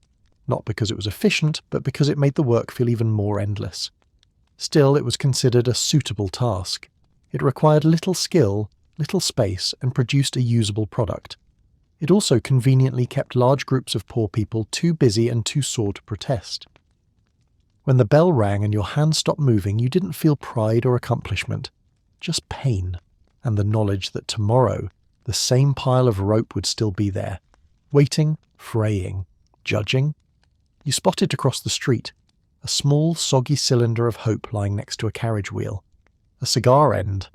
not because it was efficient, but because it made the work feel even more endless. Still, it was considered a suitable task. It required little skill, little space, and produced a usable product. It also conveniently kept large groups of poor people too busy and too sore to protest. When the bell rang and your hands stopped moving, you didn't feel pride or accomplishment, just pain, and the knowledge that tomorrow the same pile of rope would still be there, waiting, fraying, judging. You spotted across the street a small, soggy cylinder of hope lying next to a carriage wheel. A cigar end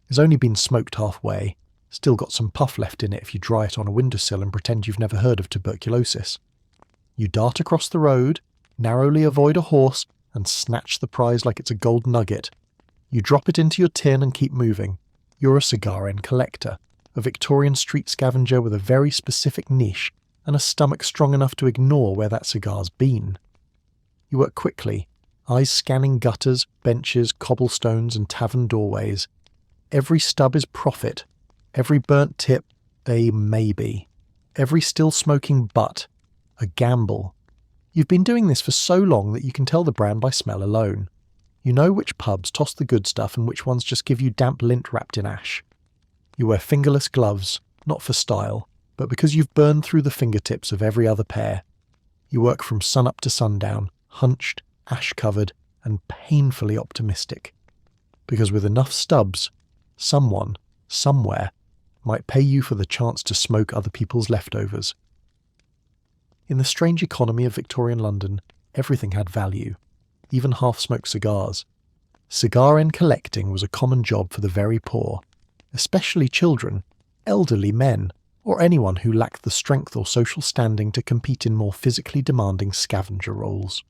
has only been smoked halfway, still got some puff left in it if you dry it on a windowsill and pretend you've never heard of tuberculosis. You dart across the road, narrowly avoid a horse, and snatch the prize like it's a gold nugget. You drop it into your tin and keep moving. You're a cigar end collector, a Victorian street scavenger with a very specific niche and a stomach strong enough to ignore where that cigar's been. You work quickly, eyes scanning gutters, benches, cobblestones and tavern doorways. Every stub is profit, every burnt tip a maybe, every still smoking butt a gamble. You've been doing this for so long that you can tell the brand by smell alone. You know which pubs toss the good stuff and which ones just give you damp lint wrapped in ash. You wear fingerless gloves, not for style, but because you've burned through the fingertips of every other pair. You work from sunup to sundown, hunched, ash-covered, and painfully optimistic. Because with enough stubs, someone, somewhere, might pay you for the chance to smoke other people's leftovers. In the strange economy of Victorian London, everything had value, even half-smoked cigars. Cigar end collecting was a common job for the very poor, especially children, elderly men, or anyone who lacked the strength or social standing to compete in more physically demanding scavenger roles.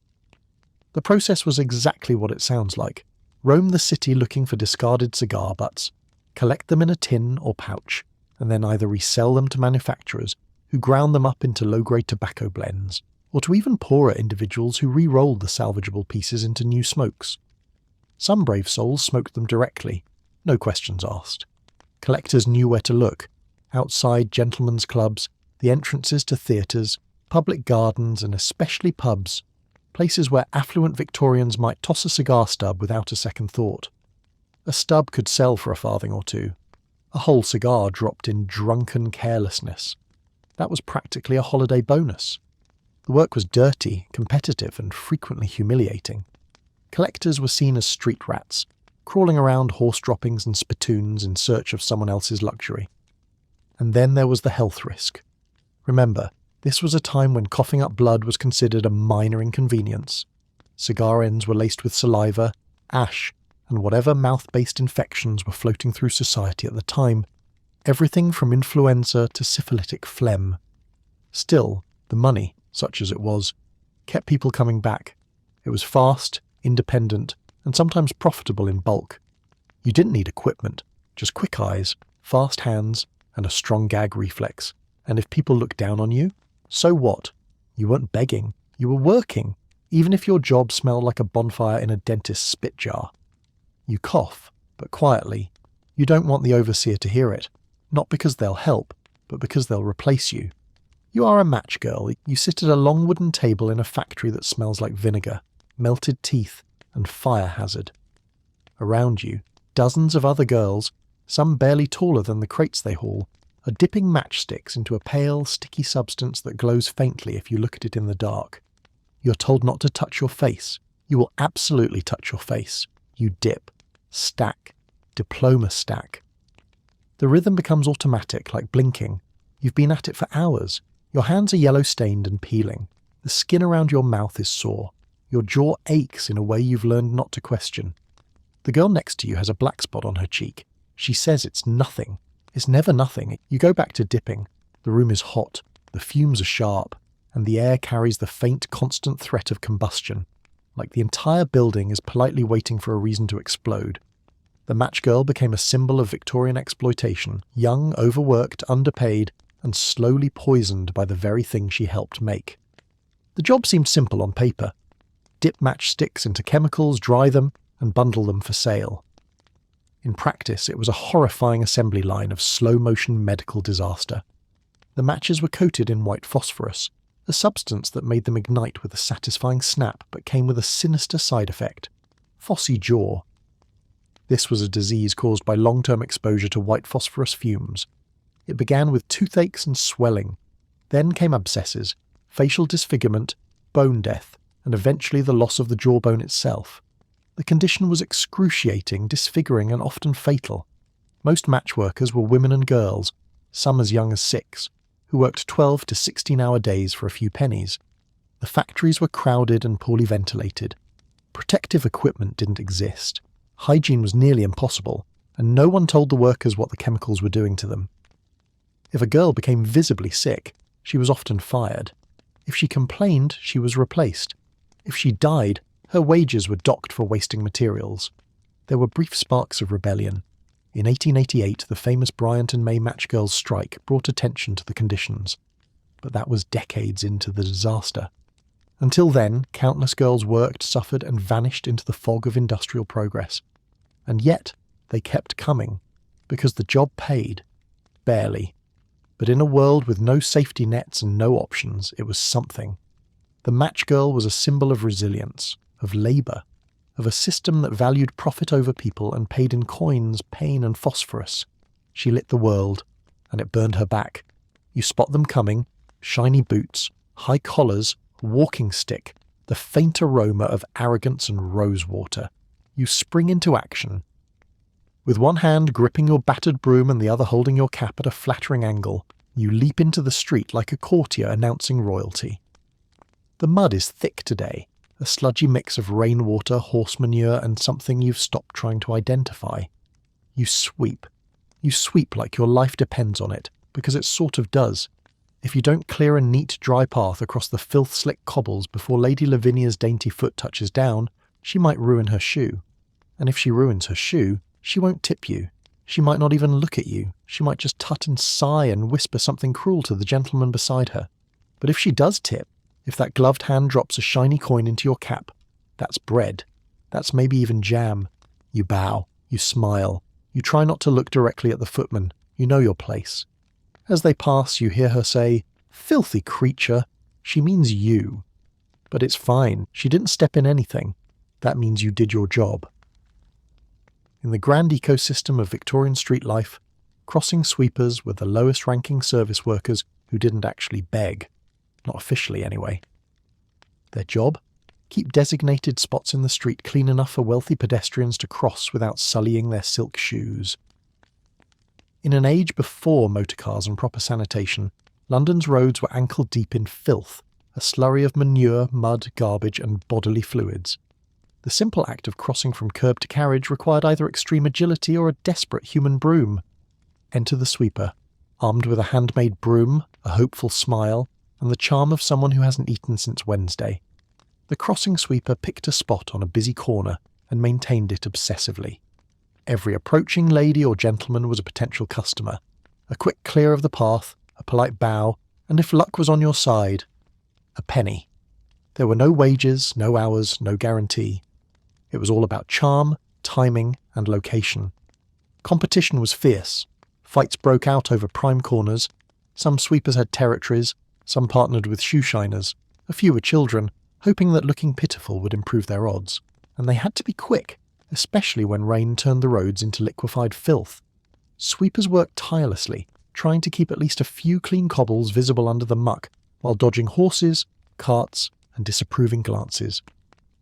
The process was exactly what it sounds like. Roam the city looking for discarded cigar butts, collect them in a tin or pouch, and then either resell them to manufacturers who ground them up into low-grade tobacco blends, or to even poorer individuals who re-rolled the salvageable pieces into new smokes. Some brave souls smoked them directly, no questions asked. Collectors knew where to look: outside gentlemen's clubs, the entrances to theatres, public gardens, and especially pubs, places where affluent Victorians might toss a cigar stub without a second thought. A stub could sell for a farthing or two. A whole cigar dropped in drunken carelessness. That was practically a holiday bonus. The work was dirty, competitive, and frequently humiliating. Collectors were seen as street rats, crawling around horse droppings and spittoons in search of someone else's luxury. And then there was the health risk. Remember, this was a time when coughing up blood was considered a minor inconvenience. Cigar ends were laced with saliva, ash, and whatever mouth-based infections were floating through society at the time, everything from influenza to syphilitic phlegm. Still, the money, such as it was, kept people coming back. It was fast, independent, and sometimes profitable in bulk. You didn't need equipment, just quick eyes, fast hands, and a strong gag reflex. And if people looked down on you, so what? You weren't begging, you were working, even if your job smelled like a bonfire in a dentist's spit jar. You cough, but quietly. You don't want the overseer to hear it, not because they'll help, but because they'll replace you. You are a match girl. You sit at a long wooden table in a factory that smells like vinegar, melted teeth, and fire hazard. Around you, dozens of other girls, some barely taller than the crates they haul, are dipping matchsticks into a pale, sticky substance that glows faintly if you look at it in the dark. You're told not to touch your face. You will absolutely touch your face. You dip, stack, diploma stack. The rhythm becomes automatic, like blinking. You've been at it for hours. Your hands are yellow-stained and peeling. The skin around your mouth is sore. Your jaw aches in a way you've learned not to question. The girl next to you has a black spot on her cheek. She says it's nothing. It's never nothing. You go back to dipping. The room is hot, the fumes are sharp, and the air carries the faint, constant threat of combustion, like the entire building is politely waiting for a reason to explode. The match girl became a symbol of Victorian exploitation, young, overworked, underpaid, and slowly poisoned by the very thing she helped make. The job seemed simple on paper. Dip matchsticks into chemicals, dry them, and bundle them for sale. In practice, it was a horrifying assembly line of slow-motion medical disaster. The matches were coated in white phosphorus, a substance that made them ignite with a satisfying snap but came with a sinister side effect: phossy jaw. This was a disease caused by long-term exposure to white phosphorus fumes. It began with toothaches and swelling. Then came abscesses, facial disfigurement, bone death, and eventually the loss of the jawbone itself. The condition was excruciating, disfiguring, and often fatal. Most match workers were women and girls, some as young as 6, who worked 12 to 16-hour days for a few pennies. The factories were crowded and poorly ventilated. Protective equipment didn't exist. Hygiene was nearly impossible, and no one told the workers what the chemicals were doing to them. If a girl became visibly sick, she was often fired. If she complained, she was replaced. If she died, her wages were docked for wasting materials. There were brief sparks of rebellion. In 1888, the famous Bryant and May Match Girls' strike brought attention to the conditions. But that was decades into the disaster. Until then, countless girls worked, suffered, and vanished into the fog of industrial progress. And yet, they kept coming, because the job paid. Barely. But in a world with no safety nets and no options, it was something. The match girl was a symbol of resilience, of labour, of a system that valued profit over people and paid in coins, pain, and phosphorus. She lit the world, and it burned her back. You spot them coming, shiny boots, high collars, walking stick, the faint aroma of arrogance and rosewater. You spring into action. With one hand gripping your battered broom and the other holding your cap at a flattering angle, you leap into the street like a courtier announcing royalty. The mud is thick today, a sludgy mix of rainwater, horse manure, and something you've stopped trying to identify. You sweep. You sweep like your life depends on it, because it sort of does. If you don't clear a neat, dry path across the filth-slick cobbles before Lady Lavinia's dainty foot touches down, she might ruin her shoe. And if she ruins her shoe, she won't tip you. She might not even look at you. She might just tut and sigh and whisper something cruel to the gentleman beside her. But if she does tip, if that gloved hand drops a shiny coin into your cap, that's bread. That's maybe even jam. You bow. You smile. You try not to look directly at the footman. You know your place. As they pass, you hear her say, "Filthy creature." She means you. But it's fine. She didn't step in anything. That means you did your job. In the grand ecosystem of Victorian street life, crossing sweepers were the lowest-ranking service workers who didn't actually beg. Not officially, anyway. Their job? Keep designated spots in the street clean enough for wealthy pedestrians to cross without sullying their silk shoes. In an age before motorcars and proper sanitation, London's roads were ankle-deep in filth, a slurry of manure, mud, garbage, and bodily fluids. The simple act of crossing from curb to carriage required either extreme agility or a desperate human broom. Enter the sweeper, armed with a handmade broom, a hopeful smile, and the charm of someone who hasn't eaten since Wednesday. The crossing sweeper picked a spot on a busy corner and maintained it obsessively. Every approaching lady or gentleman was a potential customer. A quick clear of the path, a polite bow, and if luck was on your side, a penny. There were no wages, no hours, no guarantee. It was all about charm, timing, and location. Competition was fierce. Fights broke out over prime corners. Some sweepers had territories, some partnered with shoe shiners. A few were children, hoping that looking pitiful would improve their odds. And they had to be quick, especially when rain turned the roads into liquefied filth. Sweepers worked tirelessly, trying to keep at least a few clean cobbles visible under the muck, while dodging horses, carts, and disapproving glances.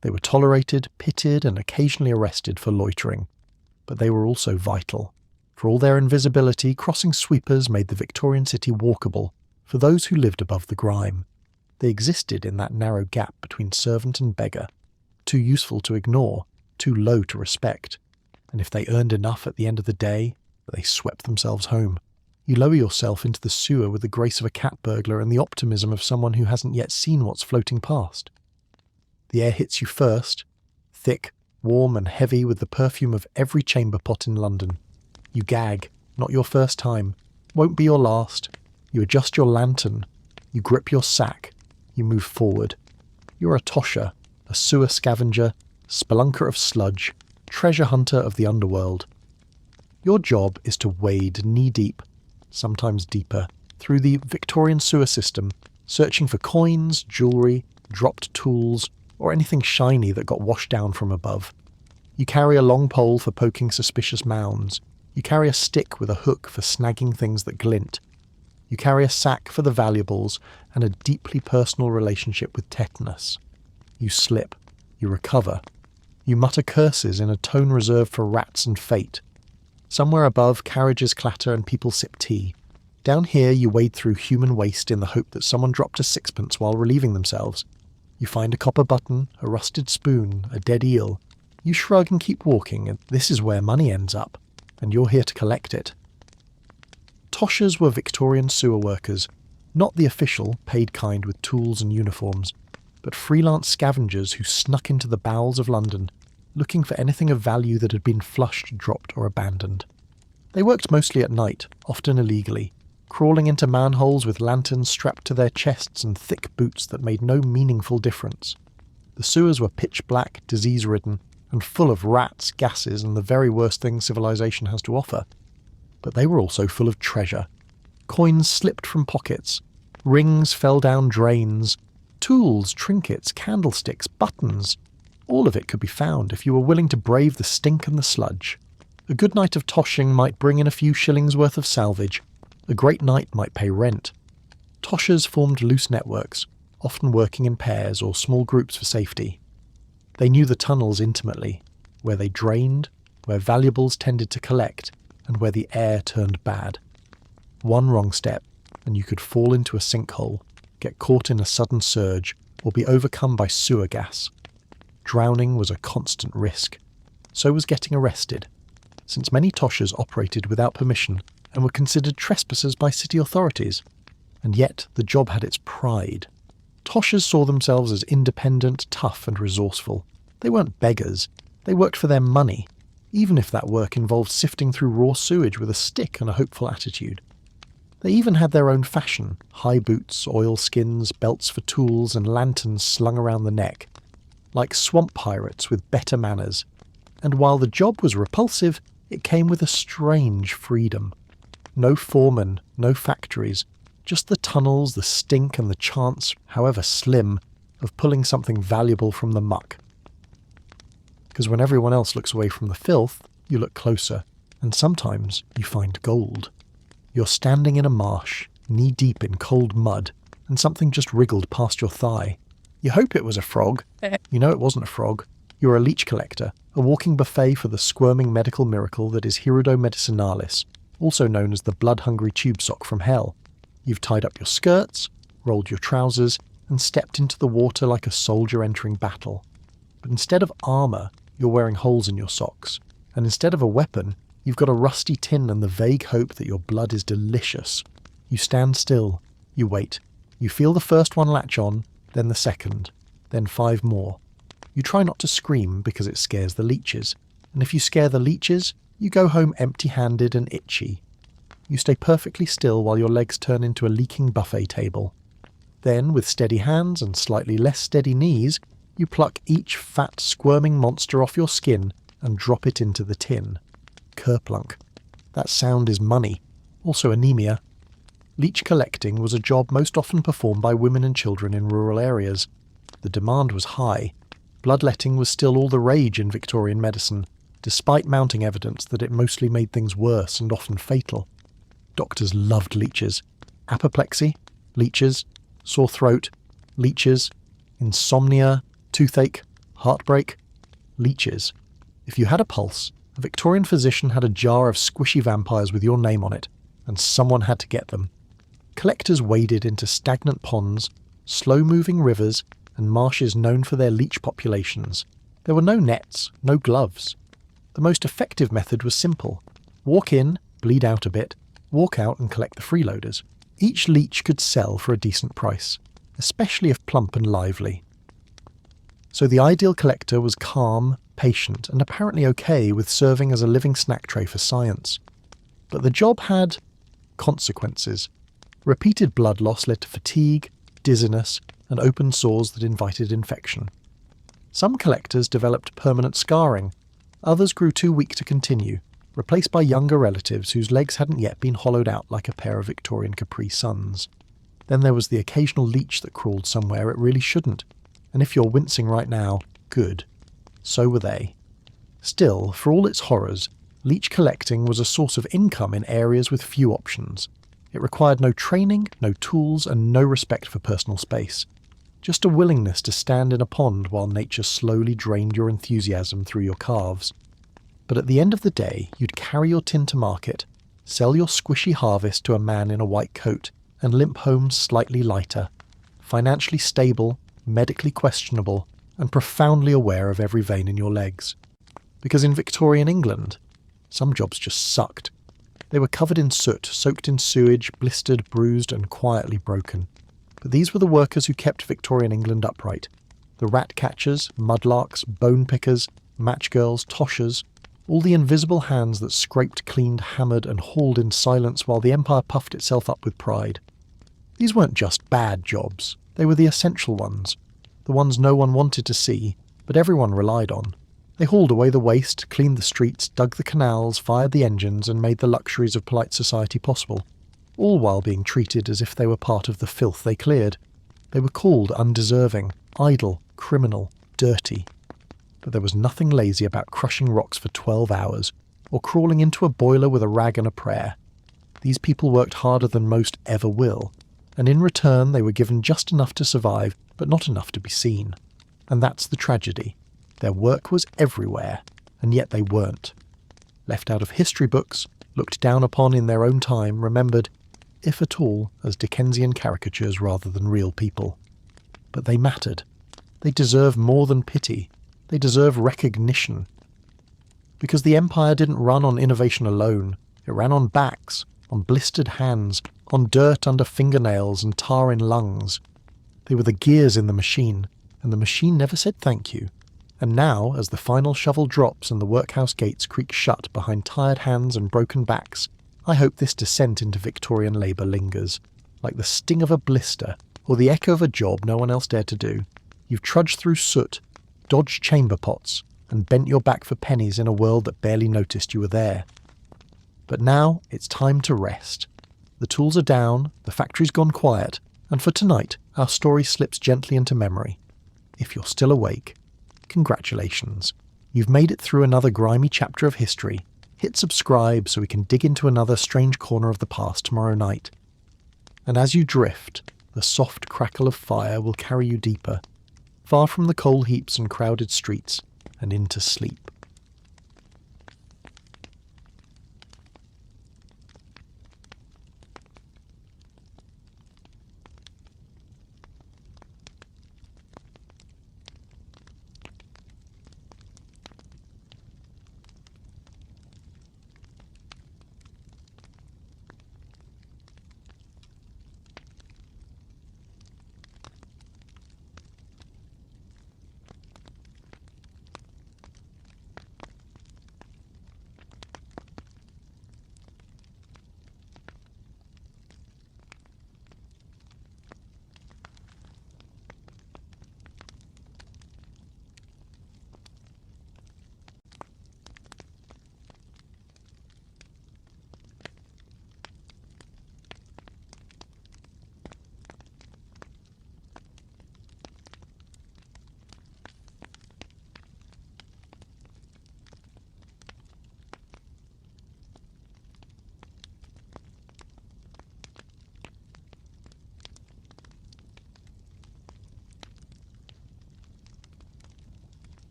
They were tolerated, pitied, and occasionally arrested for loitering. But they were also vital. For all their invisibility, crossing sweepers made the Victorian city walkable for those who lived above the grime. They existed in that narrow gap between servant and beggar, too useful to ignore, too low to respect. And if they earned enough at the end of the day, they swept themselves home. You lower yourself into the sewer with the grace of a cat burglar and the optimism of someone who hasn't yet seen what's floating past. The air hits you first, thick, warm and heavy with the perfume of every chamber pot in London. You gag, not your first time, won't be your last. You adjust your lantern, you grip your sack, you move forward. You're a tosher, a sewer scavenger, spelunker of sludge, treasure hunter of the underworld. Your job is to wade knee-deep, sometimes deeper, through the Victorian sewer system, searching for coins, jewellery, dropped tools, or anything shiny that got washed down from above. You carry a long pole for poking suspicious mounds. You carry a stick with a hook for snagging things that glint. You carry a sack for the valuables and a deeply personal relationship with tetanus. You slip. You recover. You mutter curses in a tone reserved for rats and fate. Somewhere above, carriages clatter and people sip tea. Down here, you wade through human waste in the hope that someone dropped a sixpence while relieving themselves. You find a copper button, a rusted spoon, a dead eel. You shrug and keep walking, and this is where money ends up, and you're here to collect it. Toshers were Victorian sewer workers, not the official, paid kind with tools and uniforms, but freelance scavengers who snuck into the bowels of London, looking for anything of value that had been flushed, dropped or abandoned. They worked mostly at night, often illegally, crawling into manholes with lanterns strapped to their chests and thick boots that made no meaningful difference. The sewers were pitch black, disease-ridden, and full of rats, gases, and the very worst things civilization has to offer. But they were also full of treasure. Coins slipped from pockets, rings fell down drains, tools, trinkets, candlesticks, buttons. All of it could be found if you were willing to brave the stink and the sludge. A good night of toshing might bring in a few shillings worth of salvage. A great night might pay rent. Toshers formed loose networks, often working in pairs or small groups for safety. They knew the tunnels intimately, where they drained, where valuables tended to collect, and where the air turned bad. One wrong step, and you could fall into a sinkhole, get caught in a sudden surge, or be overcome by sewer gas. Drowning was a constant risk. So was getting arrested, since many toshers operated without permission and were considered trespassers by city authorities. And yet the job had its pride. Toshers saw themselves as independent, tough and resourceful. They weren't beggars. They worked for their money, even if that work involved sifting through raw sewage with a stick and a hopeful attitude. They even had their own fashion, high boots, oilskins, belts for tools and lanterns slung around the neck, like swamp pirates with better manners. And while the job was repulsive, it came with a strange freedom. No foreman, no factories, just the tunnels, the stink and the chance, however slim, of pulling something valuable from the muck. Because when everyone else looks away from the filth, you look closer, and sometimes you find gold. You're standing in a marsh, knee-deep in cold mud, and something just wriggled past your thigh. You hope it was a frog. You know it wasn't a frog. You're a leech collector, a walking buffet for the squirming medical miracle that is Hirudo medicinalis, also known as the blood-hungry tube sock from hell. You've tied up your skirts, rolled your trousers, and stepped into the water like a soldier entering battle. But instead of armour, you're wearing holes in your socks, and instead of a weapon, you've got a rusty tin and the vague hope that your blood is delicious. You stand still, you wait, you feel the first one latch on, then the second, then 5 more. You try not to scream because it scares the leeches, and if you scare the leeches, you go home empty-handed and itchy. You stay perfectly still while your legs turn into a leaking buffet table. Then, with steady hands and slightly less steady knees, you pluck each fat, squirming monster off your skin and drop it into the tin. Kerplunk. That sound is money, also anemia. Leech collecting was a job most often performed by women and children in rural areas. The demand was high. Bloodletting was still all the rage in Victorian medicine, despite mounting evidence that it mostly made things worse and often fatal. Doctors loved leeches. Apoplexy, leeches, sore throat, leeches, insomnia, toothache, heartbreak, leeches. If you had a pulse, a Victorian physician had a jar of squishy vampires with your name on it, and someone had to get them. Collectors waded into stagnant ponds, slow-moving rivers, and marshes known for their leech populations. There were no nets, no gloves. The most effective method was simple. Walk in, bleed out a bit, walk out and collect the freeloaders. Each leech could sell for a decent price, especially if plump and lively. So the ideal collector was calm, patient, and apparently okay with serving as a living snack tray for science. But the job had consequences. Repeated blood loss led to fatigue, dizziness, and open sores that invited infection. Some collectors developed permanent scarring. Others grew too weak to continue, replaced by younger relatives whose legs hadn't yet been hollowed out like a pair of Victorian Capri Suns. Then there was the occasional leech that crawled somewhere it really shouldn't, and if you're wincing right now, good. So were they. Still, for all its horrors, leech collecting was a source of income in areas with few options. It required no training, no tools, and no respect for personal space. Just a willingness to stand in a pond while nature slowly drained your enthusiasm through your calves. But at the end of the day, you'd carry your tin to market, sell your squishy harvest to a man in a white coat, and limp home slightly lighter, financially stable, medically questionable, and profoundly aware of every vein in your legs. Because in Victorian England, some jobs just sucked. They were covered in soot, soaked in sewage, blistered, bruised, and quietly broken. But these were the workers who kept Victorian England upright. The rat catchers, mudlarks, bone pickers, match girls, toshers, all the invisible hands that scraped, cleaned, hammered, and hauled in silence while the empire puffed itself up with pride. These weren't just bad jobs. They were the essential ones. The ones no one wanted to see, but everyone relied on. They hauled away the waste, cleaned the streets, dug the canals, fired the engines, and made the luxuries of polite society possible, all while being treated as if they were part of the filth they cleared. They were called undeserving, idle, criminal, dirty. But there was nothing lazy about crushing rocks for 12 hours, or crawling into a boiler with a rag and a prayer. These people worked harder than most ever will, and in return they were given just enough to survive, but not enough to be seen. And that's the tragedy. Their work was everywhere, and yet they weren't. Left out of history books, looked down upon in their own time, remembered, if at all, as Dickensian caricatures rather than real people. But they mattered. They deserve more than pity. They deserve recognition. Because the empire didn't run on innovation alone. It ran on backs, on blistered hands, on dirt under fingernails and tar in lungs. They were the gears in the machine, and the machine never said thank you. And now, as the final shovel drops and the workhouse gates creak shut behind tired hands and broken backs, I hope this descent into Victorian labour lingers, like the sting of a blister or the echo of a job no one else dared to do. You've trudged through soot, dodged chamber pots, and bent your back for pennies in a world that barely noticed you were there. But now it's time to rest. The tools are down, the factory's gone quiet, and for tonight our story slips gently into memory. If you're still awake, congratulations. You've made it through another grimy chapter of history. Hit subscribe so we can dig into another strange corner of the past tomorrow night. And as you drift, the soft crackle of fire will carry you deeper, far from the coal heaps and crowded streets, and into sleep.